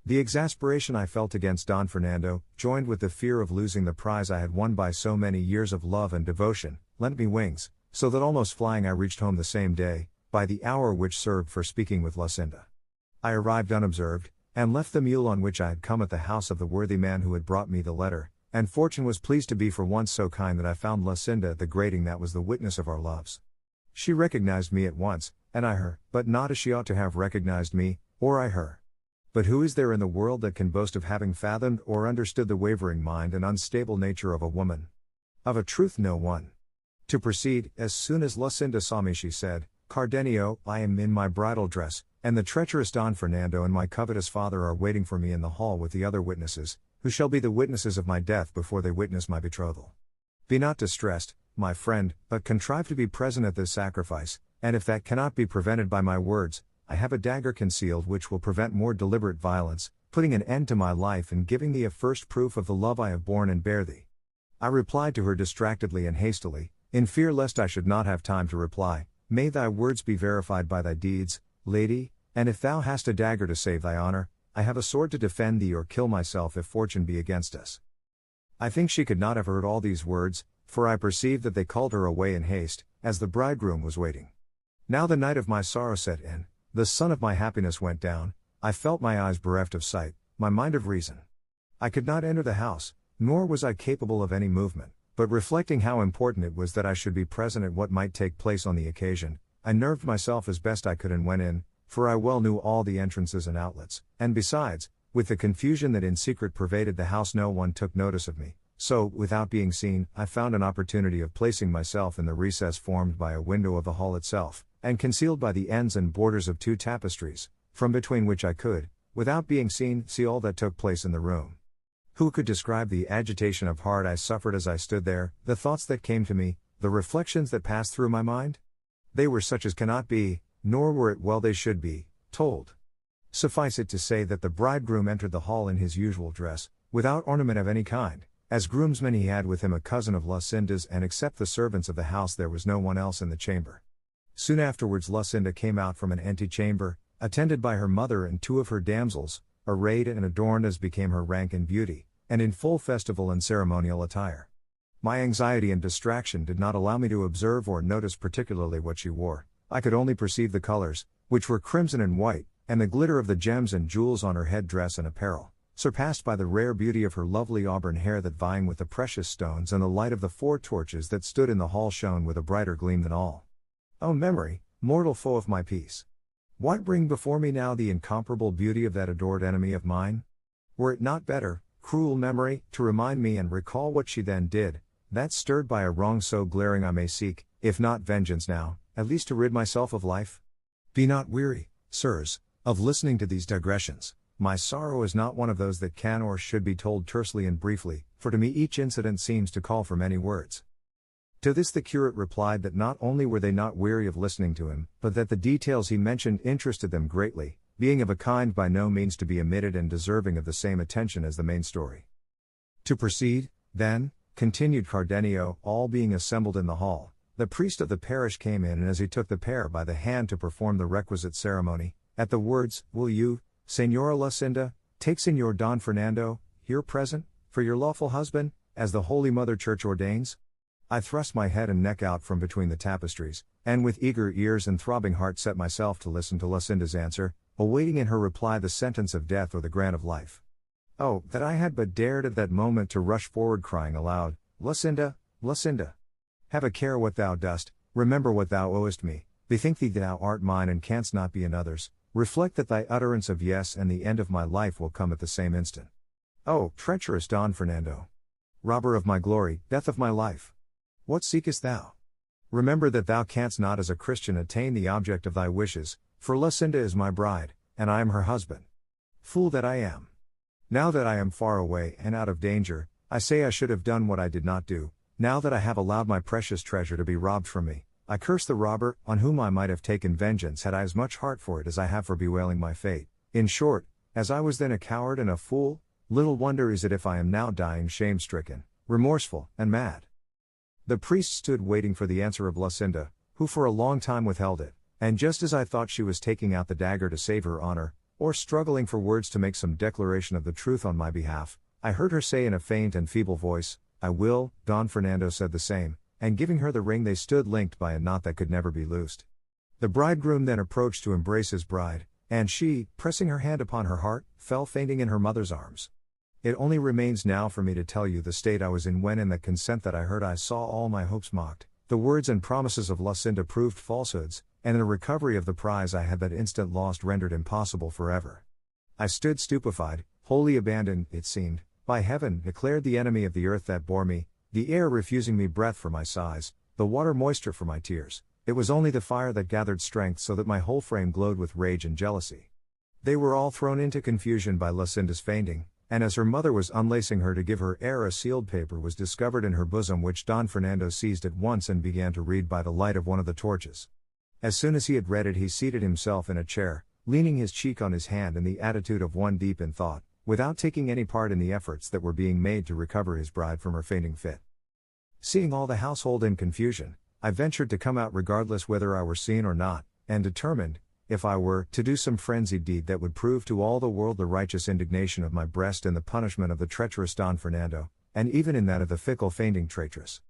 The exasperation I felt against Don Fernando, joined with the fear of losing the prize I had won by so many years of love and devotion, lent me wings, so that almost flying I reached home the same day, by the hour which served for speaking with Lucinda. I arrived unobserved, and left the mule on which I had come at the house of the worthy man who had brought me the letter, and fortune was pleased to be for once so kind that I found Lucinda at the grating that was the witness of our loves. She recognized me at once, and I her, but not as she ought to have recognized me, or I her. But who is there in the world that can boast of having fathomed or understood the wavering mind and unstable nature of a woman? Of a truth no one. To proceed, as soon as Lucinda saw me she said, "Cardenio, I am in my bridal dress, and the treacherous Don Fernando and my covetous father are waiting for me in the hall with the other witnesses, who shall be the witnesses of my death before they witness my betrothal. Be not distressed, my friend, but contrive to be present at this sacrifice, and if that cannot be prevented by my words, I have a dagger concealed which will prevent more deliberate violence, putting an end to my life and giving thee a first proof of the love I have borne and bear thee." I replied to her distractedly and hastily, in fear lest I should not have time to reply, "May thy words be verified by thy deeds, lady, and if thou hast a dagger to save thy honor, I have a sword to defend thee or kill myself if fortune be against us." I think she could not have heard all these words, for I perceived that they called her away in haste, as the bridegroom was waiting. Now the night of my sorrow set in, the sun of my happiness went down, I felt my eyes bereft of sight, my mind of reason. I could not enter the house, nor was I capable of any movement, but reflecting how important it was that I should be present at what might take place on the occasion, I nerved myself as best I could and went in, for I well knew all the entrances and outlets, and besides, with the confusion that in secret pervaded the house no one took notice of me, so, without being seen, I found an opportunity of placing myself in the recess formed by a window of the hall itself, and concealed by the ends and borders of 2 tapestries, from between which I could, without being seen, see all that took place in the room. Who could describe the agitation of heart I suffered as I stood there, the thoughts that came to me, the reflections that passed through my mind? They were such as cannot be, nor were it well they should be, told. Suffice it to say that the bridegroom entered the hall in his usual dress, without ornament of any kind. As groomsman he had with him a cousin of Lucinda's, and except the servants of the house there was no one else in the chamber. Soon afterwards Lucinda came out from an antechamber, attended by her mother and 2 of her damsels, arrayed and adorned as became her rank and beauty, and in full festival and ceremonial attire. My anxiety and distraction did not allow me to observe or notice particularly what she wore. I could only perceive the colors, which were crimson and white, and the glitter of the gems and jewels on her head dress and apparel, surpassed by the rare beauty of her lovely auburn hair that vying with the precious stones and the light of the 4 torches that stood in the hall shone with a brighter gleam than all. O memory, mortal foe of my peace! What bring before me now the incomparable beauty of that adored enemy of mine? Were it not better, cruel memory, to remind me and recall what she then did, that stirred by a wrong so glaring I may seek, if not vengeance now, at least to rid myself of life? Be not weary, sirs, of listening to these digressions. My sorrow is not one of those that can or should be told tersely and briefly, for to me each incident seems to call for many words. To this the curate replied that not only were they not weary of listening to him, but that the details he mentioned interested them greatly, being of a kind by no means to be omitted and deserving of the same attention as the main story. To proceed, then, continued Cardenio, all being assembled in the hall, the priest of the parish came in, and as he took the pair by the hand to perform the requisite ceremony, at the words, "Will you, Señora Lucinda, take Señor Don Fernando, here present, for your lawful husband, as the Holy Mother Church ordains?" I thrust my head and neck out from between the tapestries, and with eager ears and throbbing heart set myself to listen to Lucinda's answer, awaiting in her reply the sentence of death or the grant of life. Oh, that I had but dared at that moment to rush forward crying aloud, "Lucinda, Lucinda! Have a care what thou dost, remember what thou owest me, bethink thee thou art mine and canst not be another's, reflect that thy utterance of yes and the end of my life will come at the same instant. Oh, treacherous Don Fernando! Robber of my glory, death of my life! What seekest thou? Remember that thou canst not as a Christian attain the object of thy wishes, for Lucinda is my bride, and I am her husband. Fool that I am! Now that I am far away and out of danger, I say I should have done what I did not do. Now that I have allowed my precious treasure to be robbed from me, I curse the robber, on whom I might have taken vengeance had I as much heart for it as I have for bewailing my fate. In short, as I was then a coward and a fool, little wonder is it if I am now dying shame-stricken, remorseful, and mad. The priest stood waiting for the answer of Lucinda, who for a long time withheld it, and just as I thought she was taking out the dagger to save her honor, or struggling for words to make some declaration of the truth on my behalf, I heard her say in a faint and feeble voice, "I will." Don Fernando said the same, and giving her the ring they stood linked by a knot that could never be loosed. The bridegroom then approached to embrace his bride, and she, pressing her hand upon her heart, fell fainting in her mother's arms. It only remains now for me to tell you the state I was in when in the consent that I heard I saw all my hopes mocked, the words and promises of Lucinda proved falsehoods, and the recovery of the prize I had that instant lost rendered impossible forever. I stood stupefied, wholly abandoned, it seemed, by heaven, declared the enemy of the earth that bore me, the air refusing me breath for my sighs, the water moisture for my tears. It was only the fire that gathered strength so that my whole frame glowed with rage and jealousy. They were all thrown into confusion by Lucinda's fainting, and as her mother was unlacing her to give her air, a sealed paper was discovered in her bosom which Don Fernando seized at once and began to read by the light of one of the torches. As soon as he had read it, he seated himself in a chair, leaning his cheek on his hand in the attitude of one deep in thought, without taking any part in the efforts that were being made to recover his bride from her fainting fit. Seeing all the household in confusion, I ventured to come out regardless whether I were seen or not, and determined, if I were, to do some frenzied deed that would prove to all the world the righteous indignation of my breast and the punishment of the treacherous Don Fernando, and even in that of the fickle fainting traitress.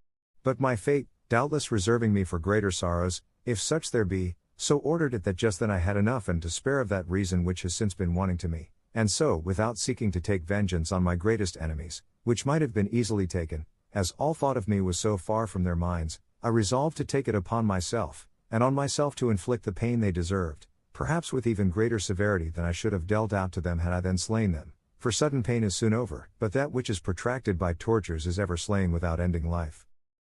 But my fate, doubtless reserving me for greater sorrows, if such there be, so ordered it that just then I had enough and to spare of that reason which has since been wanting to me, and so, without seeking to take vengeance on my greatest enemies, which might have been easily taken, as all thought of me was so far from their minds, I resolved to take it upon myself, and on myself to inflict the pain they deserved, perhaps with even greater severity than I should have dealt out to them had I then slain them, for sudden pain is soon over, but that which is protracted by tortures is ever slain without ending life.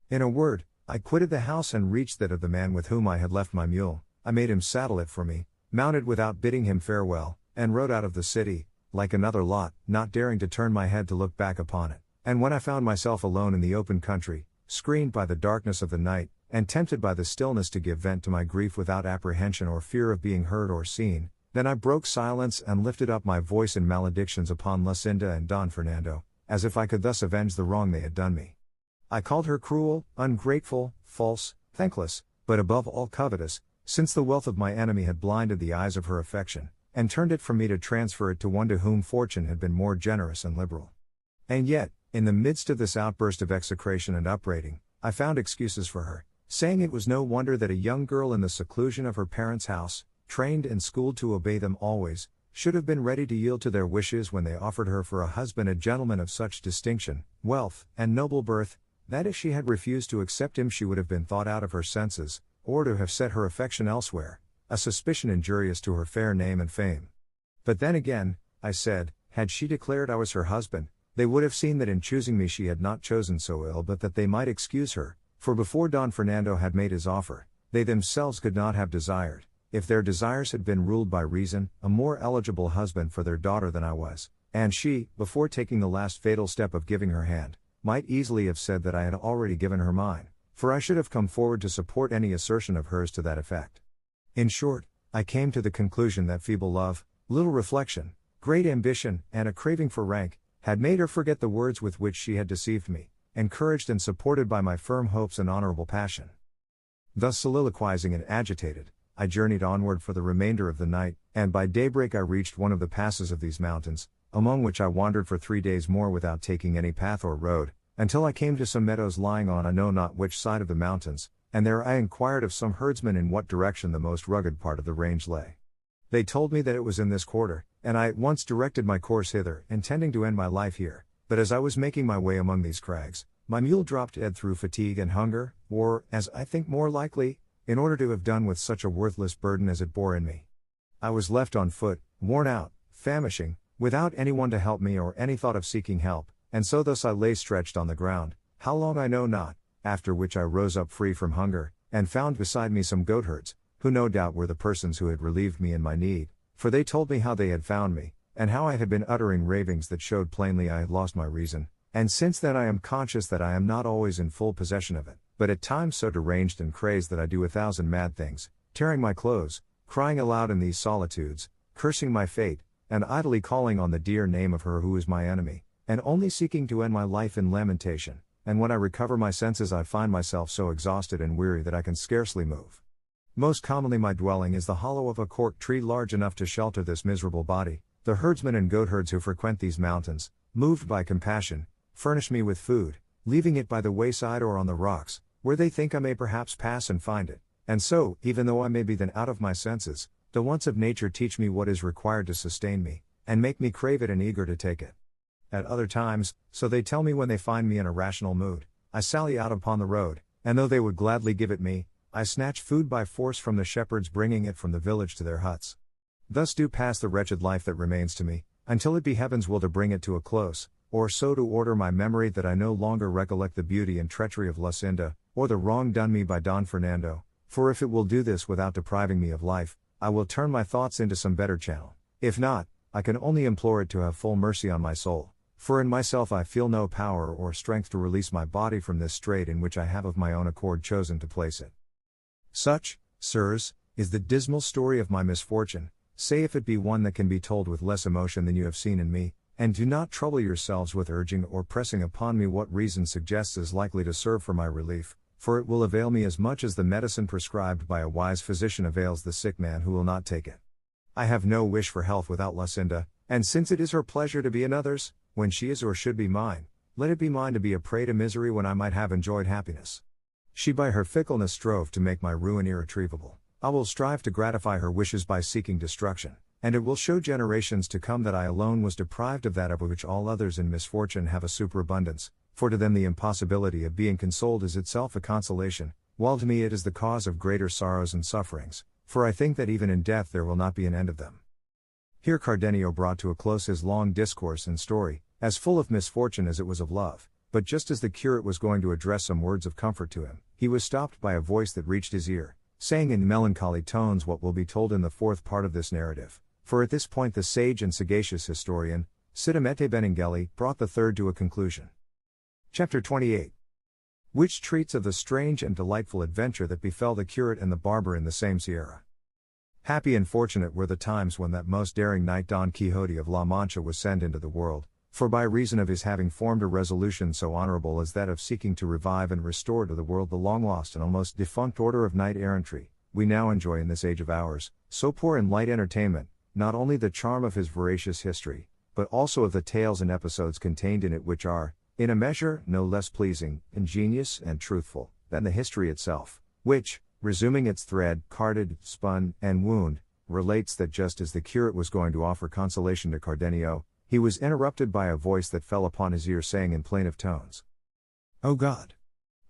In a word, I quitted the house and reached that of the man with whom I had left my mule. I made him saddle it for me, mounted without bidding him farewell, and rode out of the city, like another lot, not daring to turn my head to look back upon it. And when I found myself alone in the open country, screened by the darkness of the night, and tempted by the stillness to give vent to my grief without apprehension or fear of being heard or seen, then I broke silence and lifted up my voice in maledictions upon Lucinda and Don Fernando, as if I could thus avenge the wrong they had done me. I called her cruel, ungrateful, false, thankless, but above all covetous, since the wealth of my enemy had blinded the eyes of her affection, and turned it from me to transfer it to one to whom fortune had been more generous and liberal. And yet, in the midst of this outburst of execration and upbraiding, I found excuses for her, saying it was no wonder that a young girl in the seclusion of her parents' house, trained and schooled to obey them always, should have been ready to yield to their wishes when they offered her for a husband a gentleman of such distinction, wealth, and noble birth, that if she had refused to accept him she would have been thought out of her senses, or to have set her affection elsewhere, a suspicion injurious to her fair name and fame. But then again, I said, had she declared I was her husband, they would have seen that in choosing me she had not chosen so ill but that they might excuse her, for before Don Fernando had made his offer, they themselves could not have desired, if their desires had been ruled by reason, a more eligible husband for their daughter than I was, and she, before taking the last fatal step of giving her hand, might easily have said that I had already given her mine, for I should have come forward to support any assertion of hers to that effect. In short, I came to the conclusion that feeble love, little reflection, great ambition, and a craving for rank, had made her forget the words with which she had deceived me, encouraged and supported by my firm hopes and honorable passion. Thus soliloquizing and agitated, I journeyed onward for the remainder of the night, and by daybreak I reached one of the passes of these mountains, among which I wandered for 3 days more without taking any path or road, until I came to some meadows lying on I know not which side of the mountains, and there I inquired of some herdsmen in what direction the most rugged part of the range lay. They told me that it was in this quarter, and I at once directed my course hither, intending to end my life here, but as I was making my way among these crags, my mule dropped dead through fatigue and hunger, or, as I think more likely, in order to have done with such a worthless burden as it bore in me. I was left on foot, worn out, famishing, without anyone to help me or any thought of seeking help, and so thus I lay stretched on the ground, how long I know not, after which I rose up free from hunger, and found beside me some goatherds, who no doubt were the persons who had relieved me in my need, for they told me how they had found me, and how I had been uttering ravings that showed plainly I had lost my reason, and since then I am conscious that I am not always in full possession of it, but at times so deranged and crazed that I do 1,000 mad things, tearing my clothes, crying aloud in these solitudes, cursing my fate, and idly calling on the dear name of her who is my enemy, and only seeking to end my life in lamentation, and when I recover my senses I find myself so exhausted and weary that I can scarcely move. Most commonly my dwelling is the hollow of a cork tree large enough to shelter this miserable body. The herdsmen and goatherds who frequent these mountains, moved by compassion, furnish me with food, leaving it by the wayside or on the rocks, where they think I may perhaps pass and find it, and so, even though I may be then out of my senses, the wants of nature teach me what is required to sustain me, and make me crave it and eager to take it. At other times, so they tell me when they find me in a rational mood, I sally out upon the road, and though they would gladly give it me, I snatch food by force from the shepherds bringing it from the village to their huts. Thus do pass the wretched life that remains to me, until it be heaven's will to bring it to a close, or so to order my memory that I no longer recollect the beauty and treachery of Lucinda, or the wrong done me by Don Fernando, for if it will do this without depriving me of life, I will turn my thoughts into some better channel. If not, I can only implore it to have full mercy on my soul, for in myself I feel no power or strength to release my body from this strait in which I have of my own accord chosen to place it. Such, sirs, is the dismal story of my misfortune. Say if it be one that can be told with less emotion than you have seen in me, and do not trouble yourselves with urging or pressing upon me what reason suggests is likely to serve for my relief, for it will avail me as much as the medicine prescribed by a wise physician avails the sick man who will not take it. I have no wish for health without Lucinda, and since it is her pleasure to be another's, when she is or should be mine, let it be mine to be a prey to misery when I might have enjoyed happiness. She by her fickleness strove to make my ruin irretrievable. I will strive to gratify her wishes by seeking destruction, and it will show generations to come that I alone was deprived of that of which all others in misfortune have a superabundance, for to them the impossibility of being consoled is itself a consolation, while to me it is the cause of greater sorrows and sufferings, for I think that even in death there will not be an end of them. Here Cardenio brought to a close his long discourse and story, as full of misfortune as it was of love, but just as the curate was going to address some words of comfort to him, he was stopped by a voice that reached his ear, saying in melancholy tones what will be told in the fourth part of this narrative, for at this point the sage and sagacious historian, Sidamete Benengeli, brought the third to a conclusion. Chapter 28. Which treats of the strange and delightful adventure that befell the curate and the barber in the same sierra. Happy and fortunate were the times when that most daring knight Don Quixote of La Mancha was sent into the world, for by reason of his having formed a resolution so honorable as that of seeking to revive and restore to the world the long-lost and almost defunct order of knight-errantry, we now enjoy in this age of ours, so poor in light entertainment, not only the charm of his veracious history, but also of the tales and episodes contained in it, which are, in a measure, no less pleasing, ingenious, and truthful than the history itself, which, resuming its thread, carded, spun, and wound, relates that just as the curate was going to offer consolation to Cardenio, he was interrupted by a voice that fell upon his ear, saying in plaintive tones, "O God!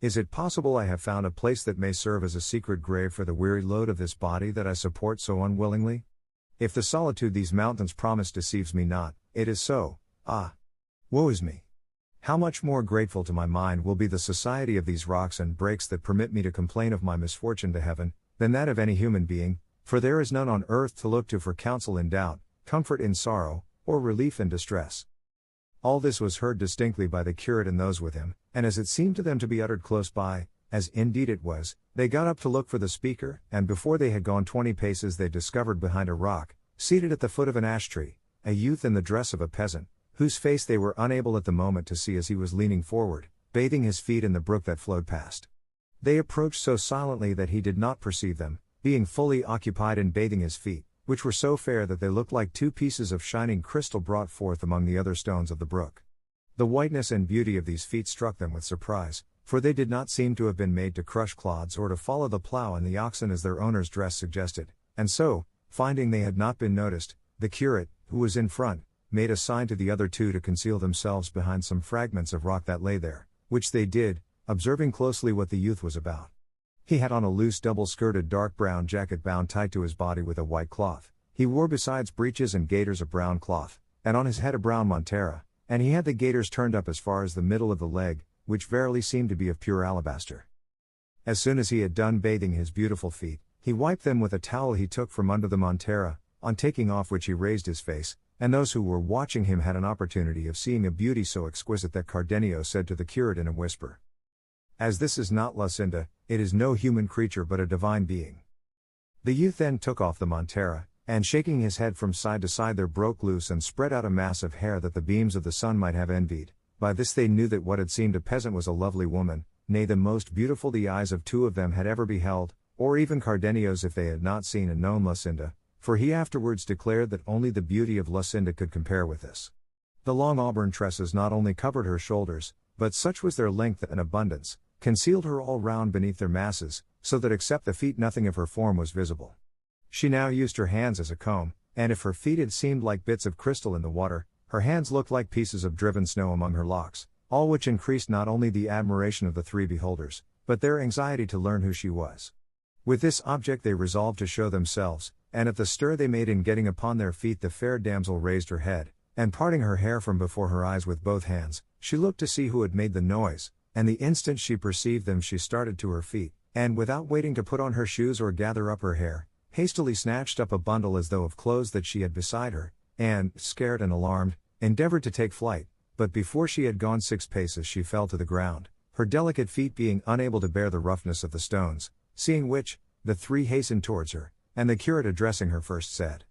Is it possible I have found a place that may serve as a secret grave for the weary load of this body that I support so unwillingly? If the solitude these mountains promise deceives me not, it is so. Ah! Woe is me! How much more grateful to my mind will be the society of these rocks and breaks that permit me to complain of my misfortune to heaven, than that of any human being, for there is none on earth to look to for counsel in doubt, comfort in sorrow, or relief in distress." All this was heard distinctly by the curate and those with him, and as it seemed to them to be uttered close by, as indeed it was, they got up to look for the speaker, and before they had gone 20 paces they discovered behind a rock, seated at the foot of an ash tree, a youth in the dress of a peasant, whose face they were unable at the moment to see, as he was leaning forward, bathing his feet in the brook that flowed past. They approached so silently that he did not perceive them, being fully occupied in bathing his feet, which were so fair that they looked like two pieces of shining crystal brought forth among the other stones of the brook. The whiteness and beauty of these feet struck them with surprise, for they did not seem to have been made to crush clods or to follow the plough and the oxen as their owner's dress suggested, and so, finding they had not been noticed, the curate, who was in front, made a sign to the other two to conceal themselves behind some fragments of rock that lay there, which they did, observing closely what the youth was about. He had on a loose double-skirted dark brown jacket bound tight to his body with a white cloth. He wore besides breeches and gaiters of brown cloth, and on his head a brown montera, and he had the gaiters turned up as far as the middle of the leg, which verily seemed to be of pure alabaster. As soon as he had done bathing his beautiful feet, he wiped them with a towel he took from under the montera, on taking off which he raised his face, and those who were watching him had an opportunity of seeing a beauty so exquisite that Cardenio said to the curate in a whisper, "As this is not Lucinda, it is no human creature but a divine being." The youth then took off the montera, and shaking his head from side to side there broke loose and spread out a mass of hair that the beams of the sun might have envied. By this they knew that what had seemed a peasant was a lovely woman, nay the most beautiful the eyes of two of them had ever beheld, or even Cardenio's if they had not seen and known Lucinda, for he afterwards declared that only the beauty of Lucinda could compare with this. The long auburn tresses not only covered her shoulders, but such was their length and abundance, concealed her all round beneath their masses, so that except the feet nothing of her form was visible. She now used her hands as a comb, and if her feet had seemed like bits of crystal in the water, her hands looked like pieces of driven snow among her locks, all which increased not only the admiration of the three beholders, but their anxiety to learn who she was. With this object they resolved to show themselves, and at the stir they made in getting upon their feet the fair damsel raised her head, and parting her hair from before her eyes with both hands, she looked to see who had made the noise, and the instant she perceived them she started to her feet, and without waiting to put on her shoes or gather up her hair, hastily snatched up a bundle as though of clothes that she had beside her, and, scared and alarmed, endeavored to take flight, but before she had gone 6 paces she fell to the ground, her delicate feet being unable to bear the roughness of the stones, seeing which, the three hastened towards her, and the curate addressing her first said,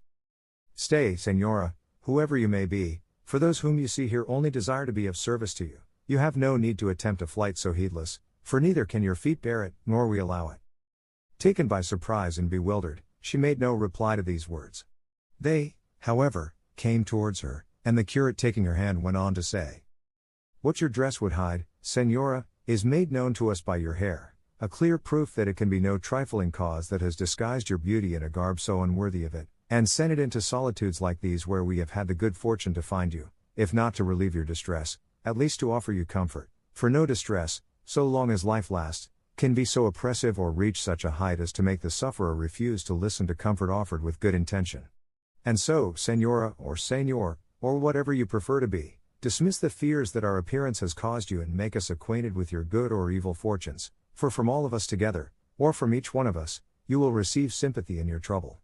"Stay, Senora, whoever you may be, for those whom you see here only desire to be of service to you. You have no need to attempt a flight so heedless, for neither can your feet bear it, nor we allow it." Taken by surprise and bewildered, she made no reply to these words. They, however, came towards her, and the curate taking her hand went on to say, "What your dress would hide, Senora, is made known to us by your hair, a clear proof that it can be no trifling cause that has disguised your beauty in a garb so unworthy of it, and sent it into solitudes like these where we have had the good fortune to find you, if not to relieve your distress, at least to offer you comfort, for no distress, so long as life lasts, can be so oppressive or reach such a height as to make the sufferer refuse to listen to comfort offered with good intention. And so, Senora, or Senor, or whatever you prefer to be, dismiss the fears that our appearance has caused you and make us acquainted with your good or evil fortunes, for from all of us together, or from each one of us, you will receive sympathy in your trouble."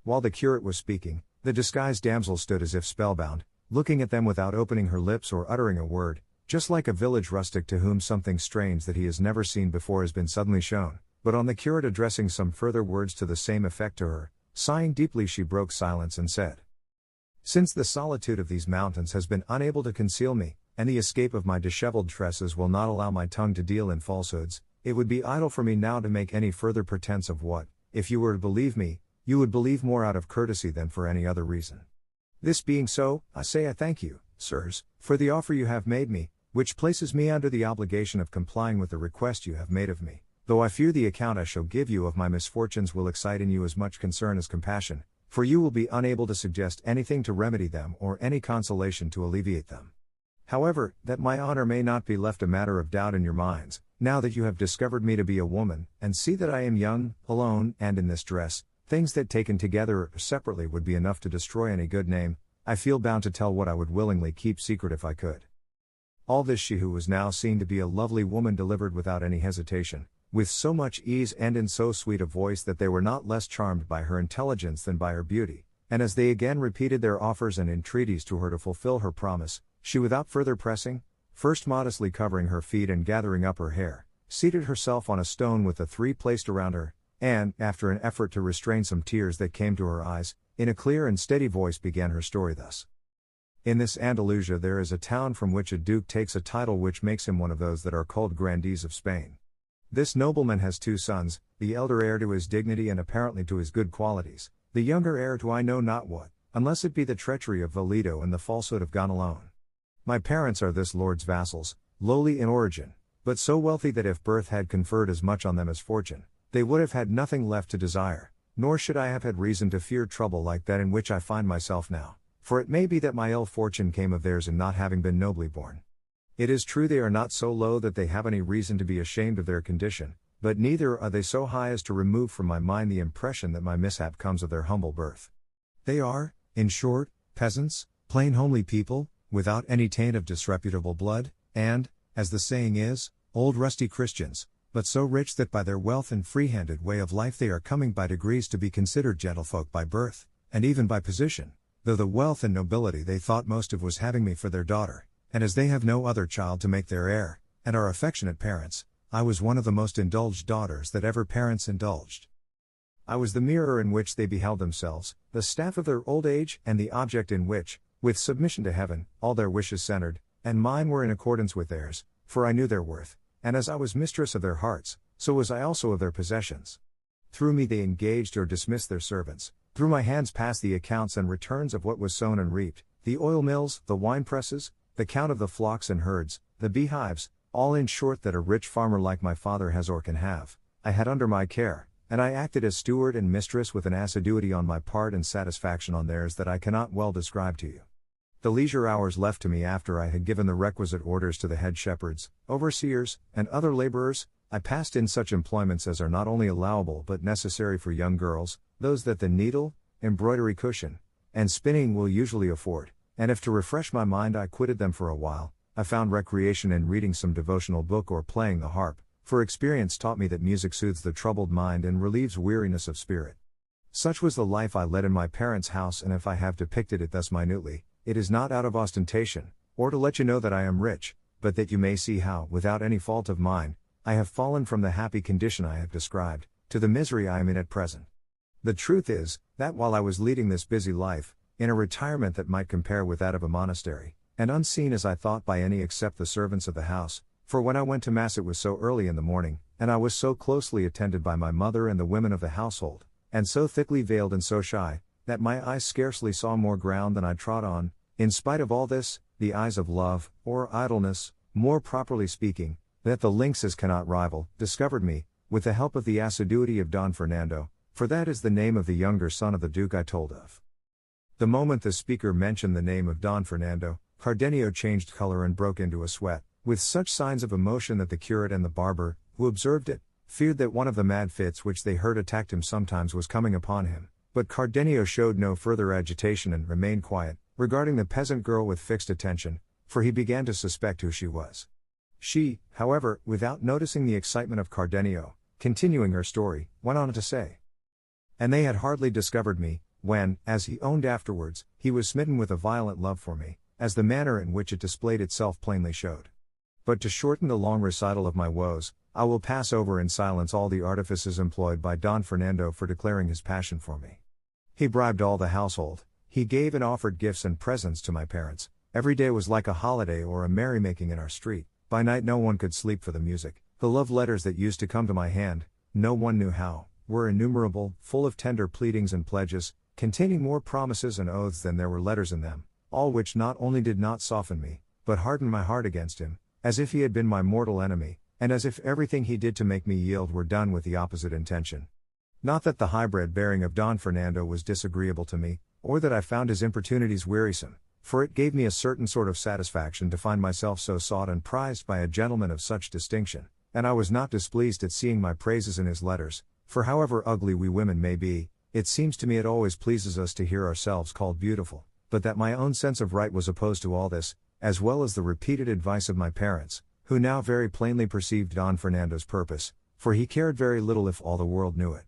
While the curate was speaking, the disguised damsel stood as if spellbound, looking at them without opening her lips or uttering a word, just like a village rustic to whom something strange that he has never seen before has been suddenly shown. But on the curate addressing some further words to the same effect to her, sighing deeply she broke silence and said, "Since the solitude of these mountains has been unable to conceal me, and the escape of my disheveled tresses will not allow my tongue to deal in falsehoods, it would be idle for me now to make any further pretense of what, if you were to believe me, you would believe more out of courtesy than for any other reason. This being so, I say I thank you, sirs, for the offer you have made me, which places me under the obligation of complying with the request you have made of me, though I fear the account I shall give you of my misfortunes will excite in you as much concern as compassion, for you will be unable to suggest anything to remedy them or any consolation to alleviate them. However, that my honor may not be left a matter of doubt in your minds, now that you have discovered me to be a woman, and see that I am young, alone, and in this dress, things that taken together or separately would be enough to destroy any good name, I feel bound to tell what I would willingly keep secret if I could. All this she who was now seen to be a lovely woman delivered without any hesitation, with so much ease and in so sweet a voice that they were not less charmed by her intelligence than by her beauty, and as they again repeated their offers and entreaties to her to fulfill her promise, she without further pressing, first modestly covering her feet and gathering up her hair, seated herself on a stone with the three placed around her, and, after an effort to restrain some tears that came to her eyes, in a clear and steady voice began her story thus. In this Andalusia there is a town from which a duke takes a title which makes him one of those that are called grandees of Spain. This nobleman has two sons, the elder heir to his dignity and apparently to his good qualities, the younger heir to I know not what, unless it be the treachery of Valido and the falsehood of Gonalone. My parents are this lord's vassals, lowly in origin, but so wealthy that if birth had conferred as much on them as fortune, they would have had nothing left to desire, nor should I have had reason to fear trouble like that in which I find myself now, for it may be that my ill fortune came of theirs in not having been nobly born. It is true they are not so low that they have any reason to be ashamed of their condition, but neither are they so high as to remove from my mind the impression that my mishap comes of their humble birth. They are, in short, peasants, plain homely people, without any taint of disreputable blood, and, as the saying is, old rusty Christians, but so rich that by their wealth and free-handed way of life they are coming by degrees to be considered gentlefolk by birth, and even by position, though the wealth and nobility they thought most of was having me for their daughter, and as they have no other child to make their heir, and are affectionate parents, I was one of the most indulged daughters that ever parents indulged. I was the mirror in which they beheld themselves, the staff of their old age, and the object in which, with submission to heaven, all their wishes centered, and mine were in accordance with theirs, for I knew their worth, and as I was mistress of their hearts, so was I also of their possessions. Through me they engaged or dismissed their servants, through my hands passed the accounts and returns of what was sown and reaped, the oil mills, the wine presses, the count of the flocks and herds, the beehives, all in short that a rich farmer like my father has or can have, I had under my care, and I acted as steward and mistress with an assiduity on my part and satisfaction on theirs that I cannot well describe to you. The leisure hours left to me after I had given the requisite orders to the head shepherds, overseers, and other laborers, I passed in such employments as are not only allowable but necessary for young girls, those that the needle, embroidery cushion, and spinning will usually afford, and if to refresh my mind I quitted them for a while, I found recreation in reading some devotional book or playing the harp, for experience taught me that music soothes the troubled mind and relieves weariness of spirit. Such was the life I led in my parents' house, and if I have depicted it thus minutely, it is not out of ostentation, or to let you know that I am rich, but that you may see how, without any fault of mine, I have fallen from the happy condition I have described, to the misery I am in at present. The truth is, that while I was leading this busy life, in a retirement that might compare with that of a monastery, and unseen as I thought by any except the servants of the house, for when I went to mass it was so early in the morning, and I was so closely attended by my mother and the women of the household, and so thickly veiled and so shy, that my eyes scarcely saw more ground than I trod on. In spite of all this, the eyes of love, or idleness, more properly speaking, that the lynxes cannot rival, discovered me, with the help of the assiduity of Don Fernando, for that is the name of the younger son of the Duke I told of. The moment the speaker mentioned the name of Don Fernando, Cardenio changed color and broke into a sweat, with such signs of emotion that the curate and the barber, who observed it, feared that one of the mad fits which they heard attacked him sometimes was coming upon him, but Cardenio showed no further agitation and remained quiet, regarding the peasant girl with fixed attention, for he began to suspect who she was. She, however, without noticing the excitement of Cardenio, continuing her story, went on to say, "And they had hardly discovered me, when, as he owned afterwards, he was smitten with a violent love for me, as the manner in which it displayed itself plainly showed. But to shorten the long recital of my woes, I will pass over in silence all the artifices employed by Don Fernando for declaring his passion for me. He bribed all the household, he gave and offered gifts and presents to my parents, every day was like a holiday or a merrymaking in our street, by night no one could sleep for the music, the love letters that used to come to my hand, no one knew how, were innumerable, full of tender pleadings and pledges, containing more promises and oaths than there were letters in them, all which not only did not soften me, but hardened my heart against him, as if he had been my mortal enemy, and as if everything he did to make me yield were done with the opposite intention. Not that the hybrid bearing of Don Fernando was disagreeable to me, or that I found his importunities wearisome, for it gave me a certain sort of satisfaction to find myself so sought and prized by a gentleman of such distinction, and I was not displeased at seeing my praises in his letters, for however ugly we women may be, it seems to me it always pleases us to hear ourselves called beautiful, but that my own sense of right was opposed to all this, as well as the repeated advice of my parents, who now very plainly perceived Don Fernando's purpose, for he cared very little if all the world knew it.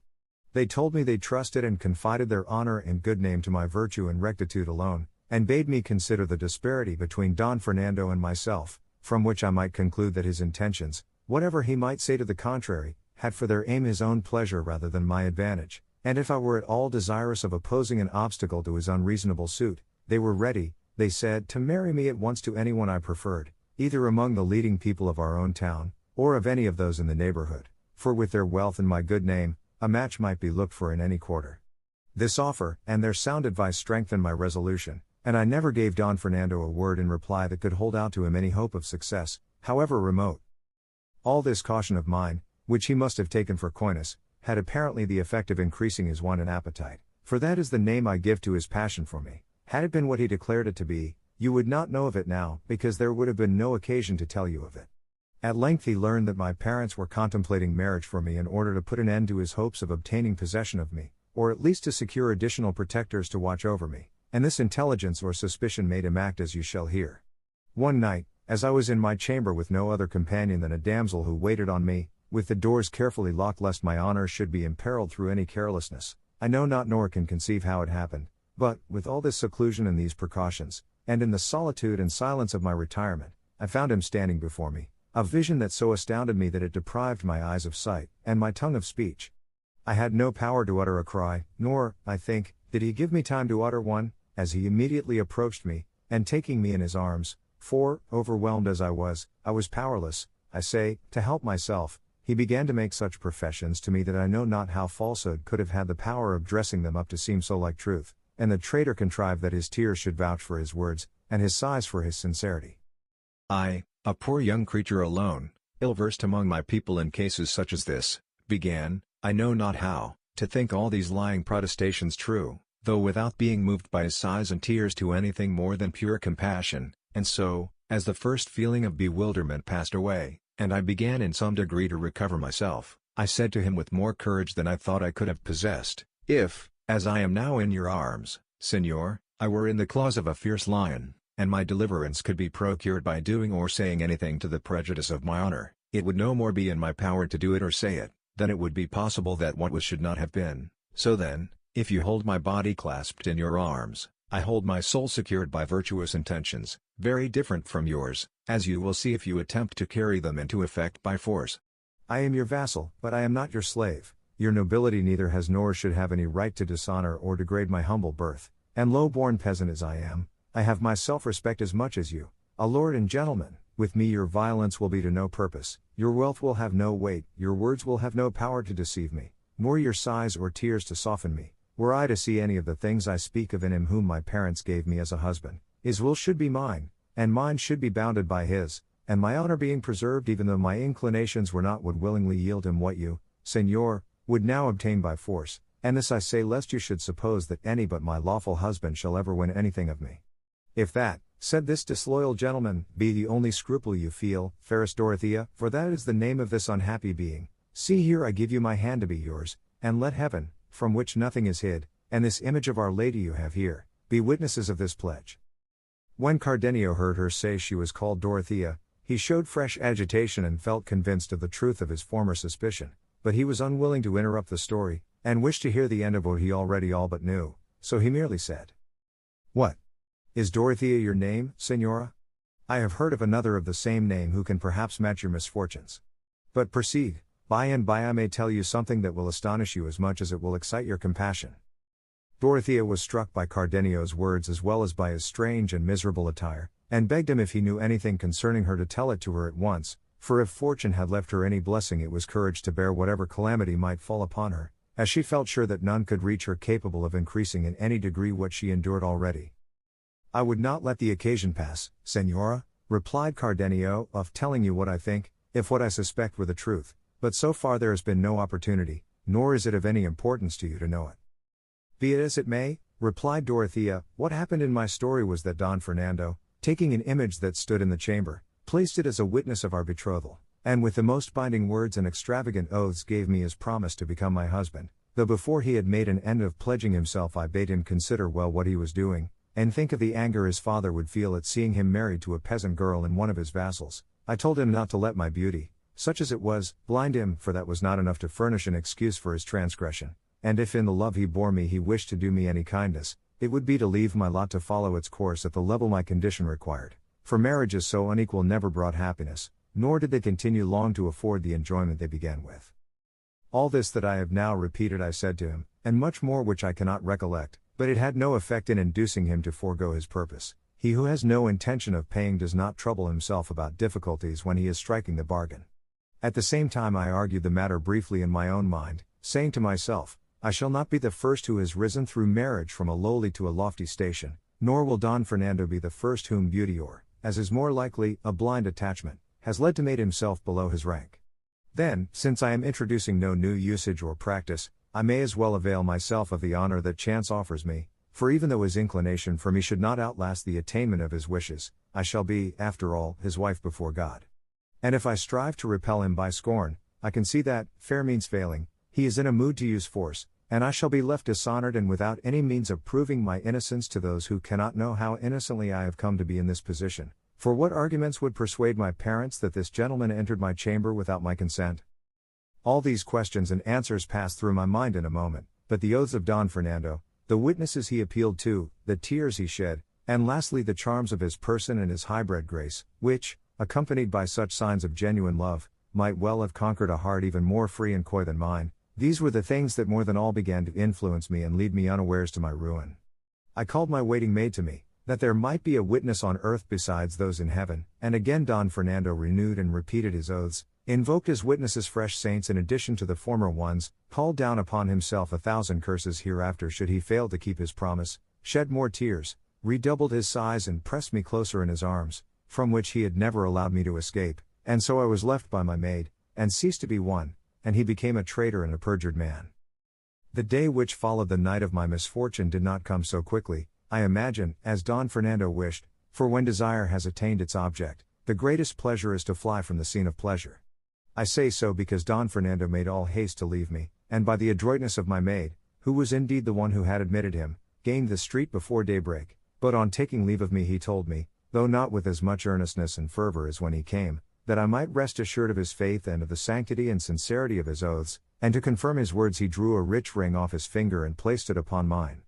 They told me they trusted and confided their honor and good name to my virtue and rectitude alone, and bade me consider the disparity between Don Fernando and myself, from which I might conclude that his intentions, whatever he might say to the contrary, had for their aim his own pleasure rather than my advantage, and if I were at all desirous of opposing an obstacle to his unreasonable suit, they were ready, they said, to marry me at once to anyone I preferred, either among the leading people of our own town, or of any of those in the neighborhood, for with their wealth and my good name, a match might be looked for in any quarter. This offer, and their sound advice strengthened my resolution, and I never gave Don Fernando a word in reply that could hold out to him any hope of success, however remote. All this caution of mine, which he must have taken for coyness, had apparently the effect of increasing his want and appetite, for that is the name I give to his passion for me. Had it been what he declared it to be, you would not know of it now, because there would have been no occasion to tell you of it. At length he learned that my parents were contemplating marriage for me in order to put an end to his hopes of obtaining possession of me, or at least to secure additional protectors to watch over me, and this intelligence or suspicion made him act as you shall hear. One night, as I was in my chamber with no other companion than a damsel who waited on me, with the doors carefully locked lest my honor should be imperiled through any carelessness, I know not nor can conceive how it happened, but, with all this seclusion and these precautions, and in the solitude and silence of my retirement, I found him standing before me, a vision that so astounded me that it deprived my eyes of sight, and my tongue of speech. I had no power to utter a cry, nor, I think, did he give me time to utter one, as he immediately approached me, and taking me in his arms, for, overwhelmed as I was powerless, I say, to help myself, he began to make such professions to me that I know not how falsehood could have had the power of dressing them up to seem so like truth, and the traitor contrived that his tears should vouch for his words, and his sighs for his sincerity. I, a poor young creature alone, ill-versed among my people in cases such as this, began, I know not how, to think all these lying protestations true, though without being moved by his sighs and tears to anything more than pure compassion, and so, as the first feeling of bewilderment passed away, and I began in some degree to recover myself, I said to him with more courage than I thought I could have possessed, if, as I am now in your arms, Signor, I were in the claws of a fierce lion, and my deliverance could be procured by doing or saying anything to the prejudice of my honor, it would no more be in my power to do it or say it, than it would be possible that what was should not have been. So then, if you hold my body clasped in your arms, I hold my soul secured by virtuous intentions, very different from yours, as you will see if you attempt to carry them into effect by force. I am your vassal, but I am not your slave. Your nobility neither has nor should have any right to dishonor or degrade my humble birth, and low-born peasant as I am, I have my self-respect as much as you, a lord and gentleman. With me your violence will be to no purpose, your wealth will have no weight, your words will have no power to deceive me, nor your sighs or tears to soften me. Were I to see any of the things I speak of in him whom my parents gave me as a husband, his will should be mine, and mine should be bounded by his, and my honor being preserved even though my inclinations were not would willingly yield him what you, Señor, would now obtain by force, and this I say lest you should suppose that any but my lawful husband shall ever win anything of me. If that, said this disloyal gentleman, be the only scruple you feel, fairest Dorothea, for that is the name of this unhappy being, see here I give you my hand to be yours, and let heaven, from which nothing is hid, and this image of Our Lady you have here, be witnesses of this pledge. When Cardenio heard her say she was called Dorothea, he showed fresh agitation and felt convinced of the truth of his former suspicion, but he was unwilling to interrupt the story, and wished to hear the end of what he already all but knew, so he merely said, "What? Is Dorothea your name, Signora? I have heard of another of the same name who can perhaps match your misfortunes. But proceed, by and by I may tell you something that will astonish you as much as it will excite your compassion." Dorothea was struck by Cardenio's words as well as by his strange and miserable attire, and begged him if he knew anything concerning her to tell it to her at once, for if fortune had left her any blessing it was courage to bear whatever calamity might fall upon her, as she felt sure that none could reach her capable of increasing in any degree what she endured already. "I would not let the occasion pass, Senora," replied Cardenio, "of telling you what I think, if what I suspect were the truth, but so far there has been no opportunity, nor is it of any importance to you to know it." "Be it as it may," replied Dorothea, "what happened in my story was that Don Fernando, taking an image that stood in the chamber, placed it as a witness of our betrothal, and with the most binding words and extravagant oaths gave me his promise to become my husband, though before he had made an end of pledging himself I bade him consider well what he was doing, and think of the anger his father would feel at seeing him married to a peasant girl and one of his vassals. I told him not to let my beauty, such as it was, blind him, for that was not enough to furnish an excuse for his transgression, and if in the love he bore me he wished to do me any kindness, it would be to leave my lot to follow its course at the level my condition required, for marriages so unequal never brought happiness, nor did they continue long to afford the enjoyment they began with. All this that I have now repeated I said to him, and much more which I cannot recollect, but it had no effect in inducing him to forego his purpose. He who has no intention of paying does not trouble himself about difficulties when he is striking the bargain. At the same time I argued the matter briefly in my own mind, saying to myself, I shall not be the first who has risen through marriage from a lowly to a lofty station, nor will Don Fernando be the first whom beauty or, as is more likely, a blind attachment, has led to mate himself below his rank. Then, since I am introducing no new usage or practice, I may as well avail myself of the honor that chance offers me, for even though his inclination for me should not outlast the attainment of his wishes, I shall be, after all, his wife before God. And if I strive to repel him by scorn, I can see that, fair means failing, he is in a mood to use force, and I shall be left dishonored and without any means of proving my innocence to those who cannot know how innocently I have come to be in this position. For what arguments would persuade my parents that this gentleman entered my chamber without my consent? All these questions and answers passed through my mind in a moment, but the oaths of Don Fernando, the witnesses he appealed to, the tears he shed, and lastly the charms of his person and his high-bred grace, which, accompanied by such signs of genuine love, might well have conquered a heart even more free and coy than mine, these were the things that more than all began to influence me and lead me unawares to my ruin. I called my waiting maid to me, that there might be a witness on earth besides those in heaven, and again Don Fernando renewed and repeated his oaths, invoked as witnesses fresh saints in addition to the former ones, called down upon himself 1,000 curses hereafter should he fail to keep his promise, shed more tears, redoubled his sighs and pressed me closer in his arms, from which he had never allowed me to escape, and so I was left by my maid, and ceased to be one, and he became a traitor and a perjured man. The day which followed the night of my misfortune did not come so quickly, I imagine, as Don Fernando wished, for when desire has attained its object, the greatest pleasure is to fly from the scene of pleasure. I say so because Don Fernando made all haste to leave me, and by the adroitness of my maid, who was indeed the one who had admitted him, gained the street before daybreak, but on taking leave of me he told me, though not with as much earnestness and fervor as when he came, that I might rest assured of his faith and of the sanctity and sincerity of his oaths, and to confirm his words he drew a rich ring off his finger and placed it upon mine.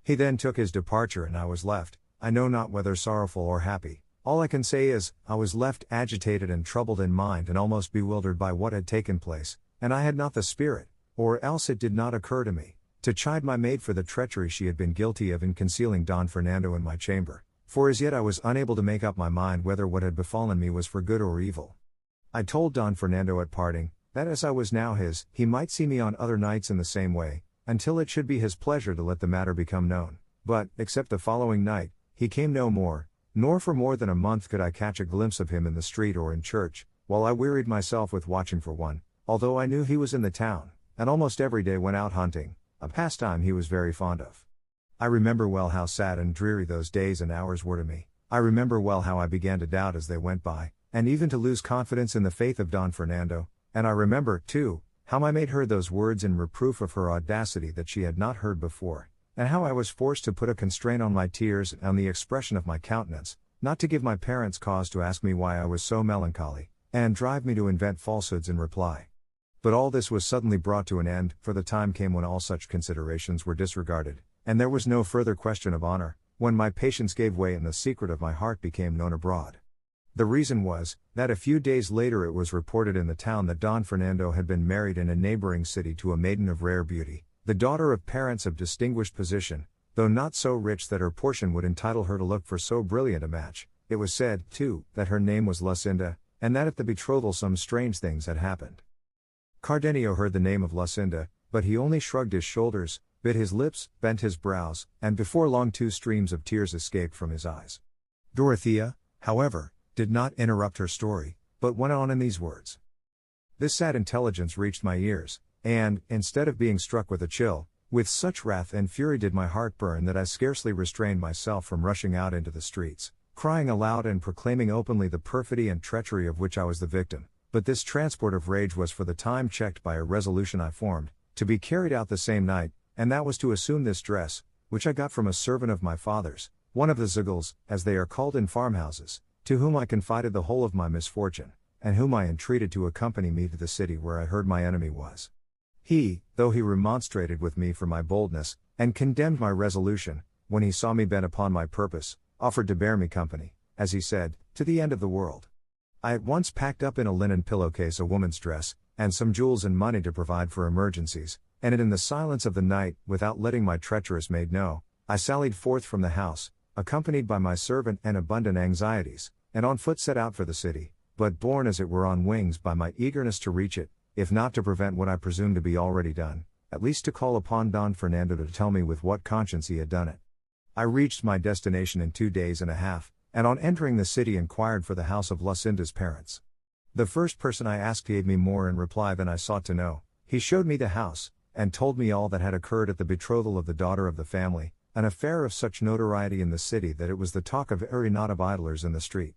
He then took his departure and I was left, I know not whether sorrowful or happy. All I can say is, I was left agitated and troubled in mind and almost bewildered by what had taken place, and I had not the spirit, or else it did not occur to me, to chide my maid for the treachery she had been guilty of in concealing Don Fernando in my chamber, for as yet I was unable to make up my mind whether what had befallen me was for good or evil. I told Don Fernando at parting, that as I was now his, he might see me on other nights in the same way, until it should be his pleasure to let the matter become known, but, except the following night, he came no more, nor for more than a month could I catch a glimpse of him in the street or in church, while I wearied myself with watching for one, although I knew he was in the town, and almost every day went out hunting, a pastime he was very fond of. I remember well how sad and dreary those days and hours were to me. I remember well how I began to doubt as they went by, and even to lose confidence in the faith of Don Fernando, and I remember, too, how my maid heard those words in reproof of her audacity that she had not heard before, and how I was forced to put a constraint on my tears and on the expression of my countenance, not to give my parents cause to ask me why I was so melancholy, and drive me to invent falsehoods in reply. But all this was suddenly brought to an end, for the time came when all such considerations were disregarded, and there was no further question of honor, when my patience gave way and the secret of my heart became known abroad. The reason was, that a few days later it was reported in the town that Don Fernando had been married in a neighboring city to a maiden of rare beauty, the daughter of parents of distinguished position, though not so rich that her portion would entitle her to look for so brilliant a match. It was said, too, that her name was Lucinda, and that at the betrothal some strange things had happened. Cardenio heard the name of Lucinda, but he only shrugged his shoulders, bit his lips, bent his brows, and before long 2 streams of tears escaped from his eyes. Dorothea, however, did not interrupt her story, but went on in these words. This sad intelligence reached my ears, and, instead of being struck with a chill, with such wrath and fury did my heart burn that I scarcely restrained myself from rushing out into the streets, crying aloud and proclaiming openly the perfidy and treachery of which I was the victim. But this transport of rage was for the time checked by a resolution I formed, to be carried out the same night, and that was to assume this dress, which I got from a servant of my father's, one of the Zagals, as they are called in farmhouses, to whom I confided the whole of my misfortune, and whom I entreated to accompany me to the city where I heard my enemy was. He, though he remonstrated with me for my boldness, and condemned my resolution, when he saw me bent upon my purpose, offered to bear me company, as he said, to the end of the world. I at once packed up in a linen pillowcase a woman's dress, and some jewels and money to provide for emergencies, and in the silence of the night, without letting my treacherous maid know, I sallied forth from the house, accompanied by my servant and abundant anxieties, and on foot set out for the city, but borne as it were on wings by my eagerness to reach it, if not to prevent what I presumed to be already done, at least to call upon Don Fernando to tell me with what conscience he had done it. I reached my destination in 2 days and a half, and on entering the city inquired for the house of Lucinda's parents. The first person I asked gave me more in reply than I sought to know. He showed me the house, and told me all that had occurred at the betrothal of the daughter of the family, an affair of such notoriety in the city that it was the talk of every knot of idlers in the street.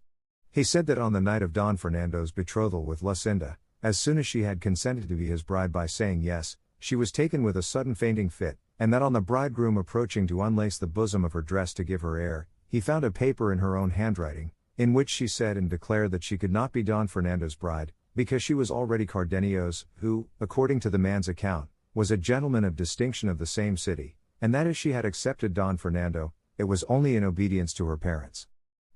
He said that on the night of Don Fernando's betrothal with Lucinda, as soon as she had consented to be his bride by saying yes, she was taken with a sudden fainting fit, and that on the bridegroom approaching to unlace the bosom of her dress to give her air, he found a paper in her own handwriting, in which she said and declared that she could not be Don Fernando's bride, because she was already Cardenio's, who, according to the man's account, was a gentleman of distinction of the same city, and that if she had accepted Don Fernando, it was only in obedience to her parents.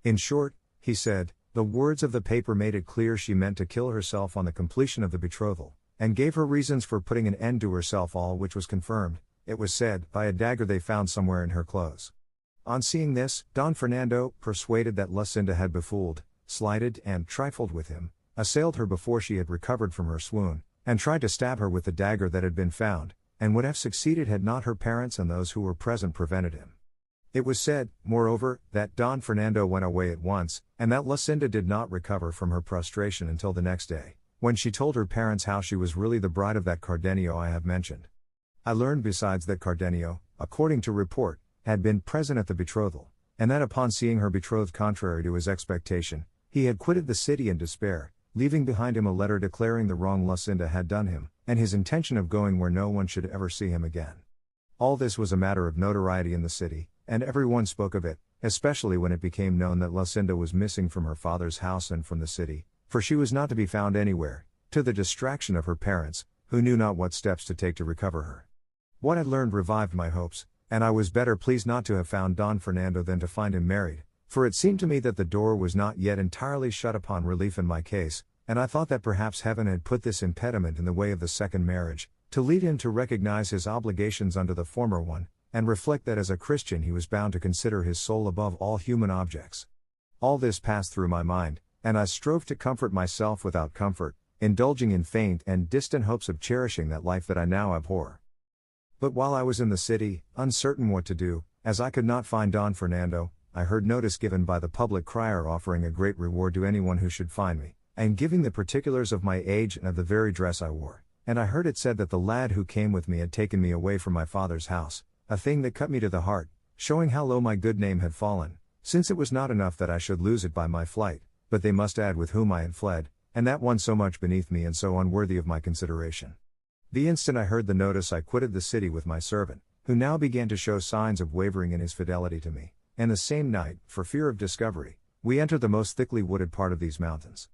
In short, he said, the words of the paper made it clear she meant to kill herself on the completion of the betrothal, and gave her reasons for putting an end to herself, all which was confirmed, it was said, by a dagger they found somewhere in her clothes. On seeing this, Don Fernando, persuaded that Lucinda had befooled, slighted and trifled with him, assailed her before she had recovered from her swoon, and tried to stab her with the dagger that had been found, and would have succeeded had not her parents and those who were present prevented him. It was said, moreover, that Don Fernando went away at once, and that Lucinda did not recover from her prostration until the next day, when she told her parents how she was really the bride of that Cardenio I have mentioned. I learned besides that Cardenio, according to report, had been present at the betrothal, and that upon seeing her betrothed contrary to his expectation, he had quitted the city in despair, leaving behind him a letter declaring the wrong Lucinda had done him, and his intention of going where no one should ever see him again. All this was a matter of notoriety in the city, and everyone spoke of it, especially when it became known that Lucinda was missing from her father's house and from the city, for she was not to be found anywhere, to the distraction of her parents, who knew not what steps to take to recover her. What I learned revived my hopes, and I was better pleased not to have found Don Fernando than to find him married, for it seemed to me that the door was not yet entirely shut upon relief in my case, and I thought that perhaps heaven had put this impediment in the way of the second marriage, to lead him to recognize his obligations under the former one, and reflect that as a Christian he was bound to consider his soul above all human objects. All this passed through my mind, and I strove to comfort myself without comfort, indulging in faint and distant hopes of cherishing that life that I now abhor. But while I was in the city, uncertain what to do, as I could not find Don Fernando, I heard notice given by the public crier offering a great reward to anyone who should find me, and giving the particulars of my age and of the very dress I wore, and I heard it said that the lad who came with me had taken me away from my father's house, a thing that cut me to the heart, showing how low my good name had fallen, since it was not enough that I should lose it by my flight, but they must add with whom I had fled, and that one so much beneath me and so unworthy of my consideration. The instant I heard the notice I quitted the city with my servant, who now began to show signs of wavering in his fidelity to me, and the same night, for fear of discovery, we entered the most thickly wooded part of these mountains.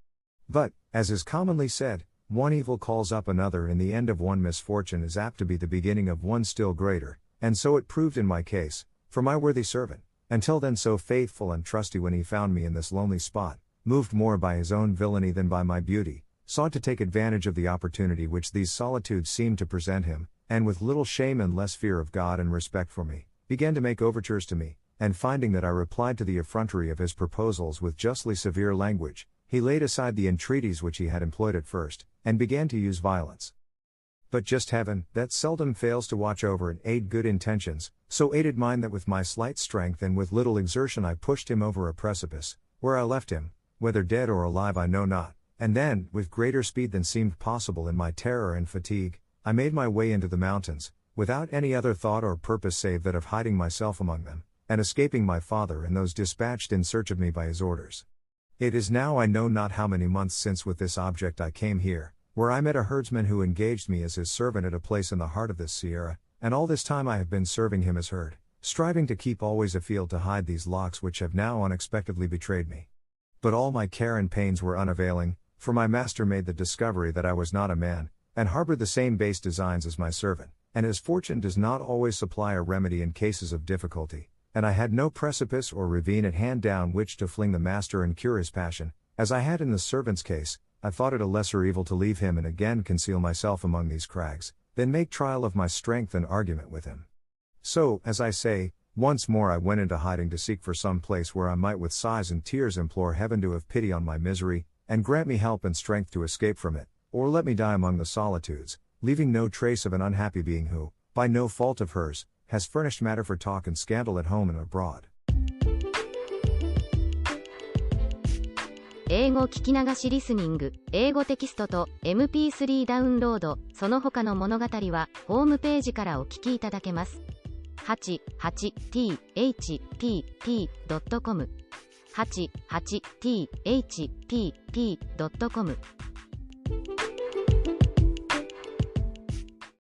But, as is commonly said, one evil calls up another, and the end of one misfortune is apt to be the beginning of one still greater, and so it proved in my case, for my worthy servant, until then so faithful and trusty when he found me in this lonely spot, moved more by his own villainy than by my beauty, sought to take advantage of the opportunity which these solitudes seemed to present him, and with little shame and less fear of God and respect for me, began to make overtures to me, and finding that I replied to the effrontery of his proposals with justly severe language, he laid aside the entreaties which he had employed at first, and began to use violence. But just heaven, that seldom fails to watch over and aid good intentions, so aided mine that with my slight strength and with little exertion I pushed him over a precipice, where I left him, whether dead or alive I know not, and then, with greater speed than seemed possible in my terror and fatigue, I made my way into the mountains, without any other thought or purpose save that of hiding myself among them, and escaping my father and those dispatched in search of me by his orders. It is now I know not how many months since with this object I came here, where I met a herdsman who engaged me as his servant at a place in the heart of this sierra, and all this time I have been serving him as herd, striving to keep always afield to hide these locks which have now unexpectedly betrayed me. But all my care and pains were unavailing, for my master made the discovery that I was not a man, and harbored the same base designs as my servant, and as fortune does not always supply a remedy in cases of difficulty, and I had no precipice or ravine at hand down which to fling the master and cure his passion, as I had in the servant's case, I thought it a lesser evil to leave him and again conceal myself among these crags, than make trial of my strength and argument with him. So, as I say, once more I went into hiding to seek for some place where I might with sighs and tears implore heaven to have pity on my misery, and grant me help and strength to escape from it, or let me die among the solitudes, leaving no trace of an unhappy being who, by no fault of hers, has furnished matter for talk and scandal at home and abroad. 英語聞き流しリスニング、英語テキストと MP3 ダウンロード、その他の物語はホームページからお聞きいただけます。88thpp.com 88thpp.com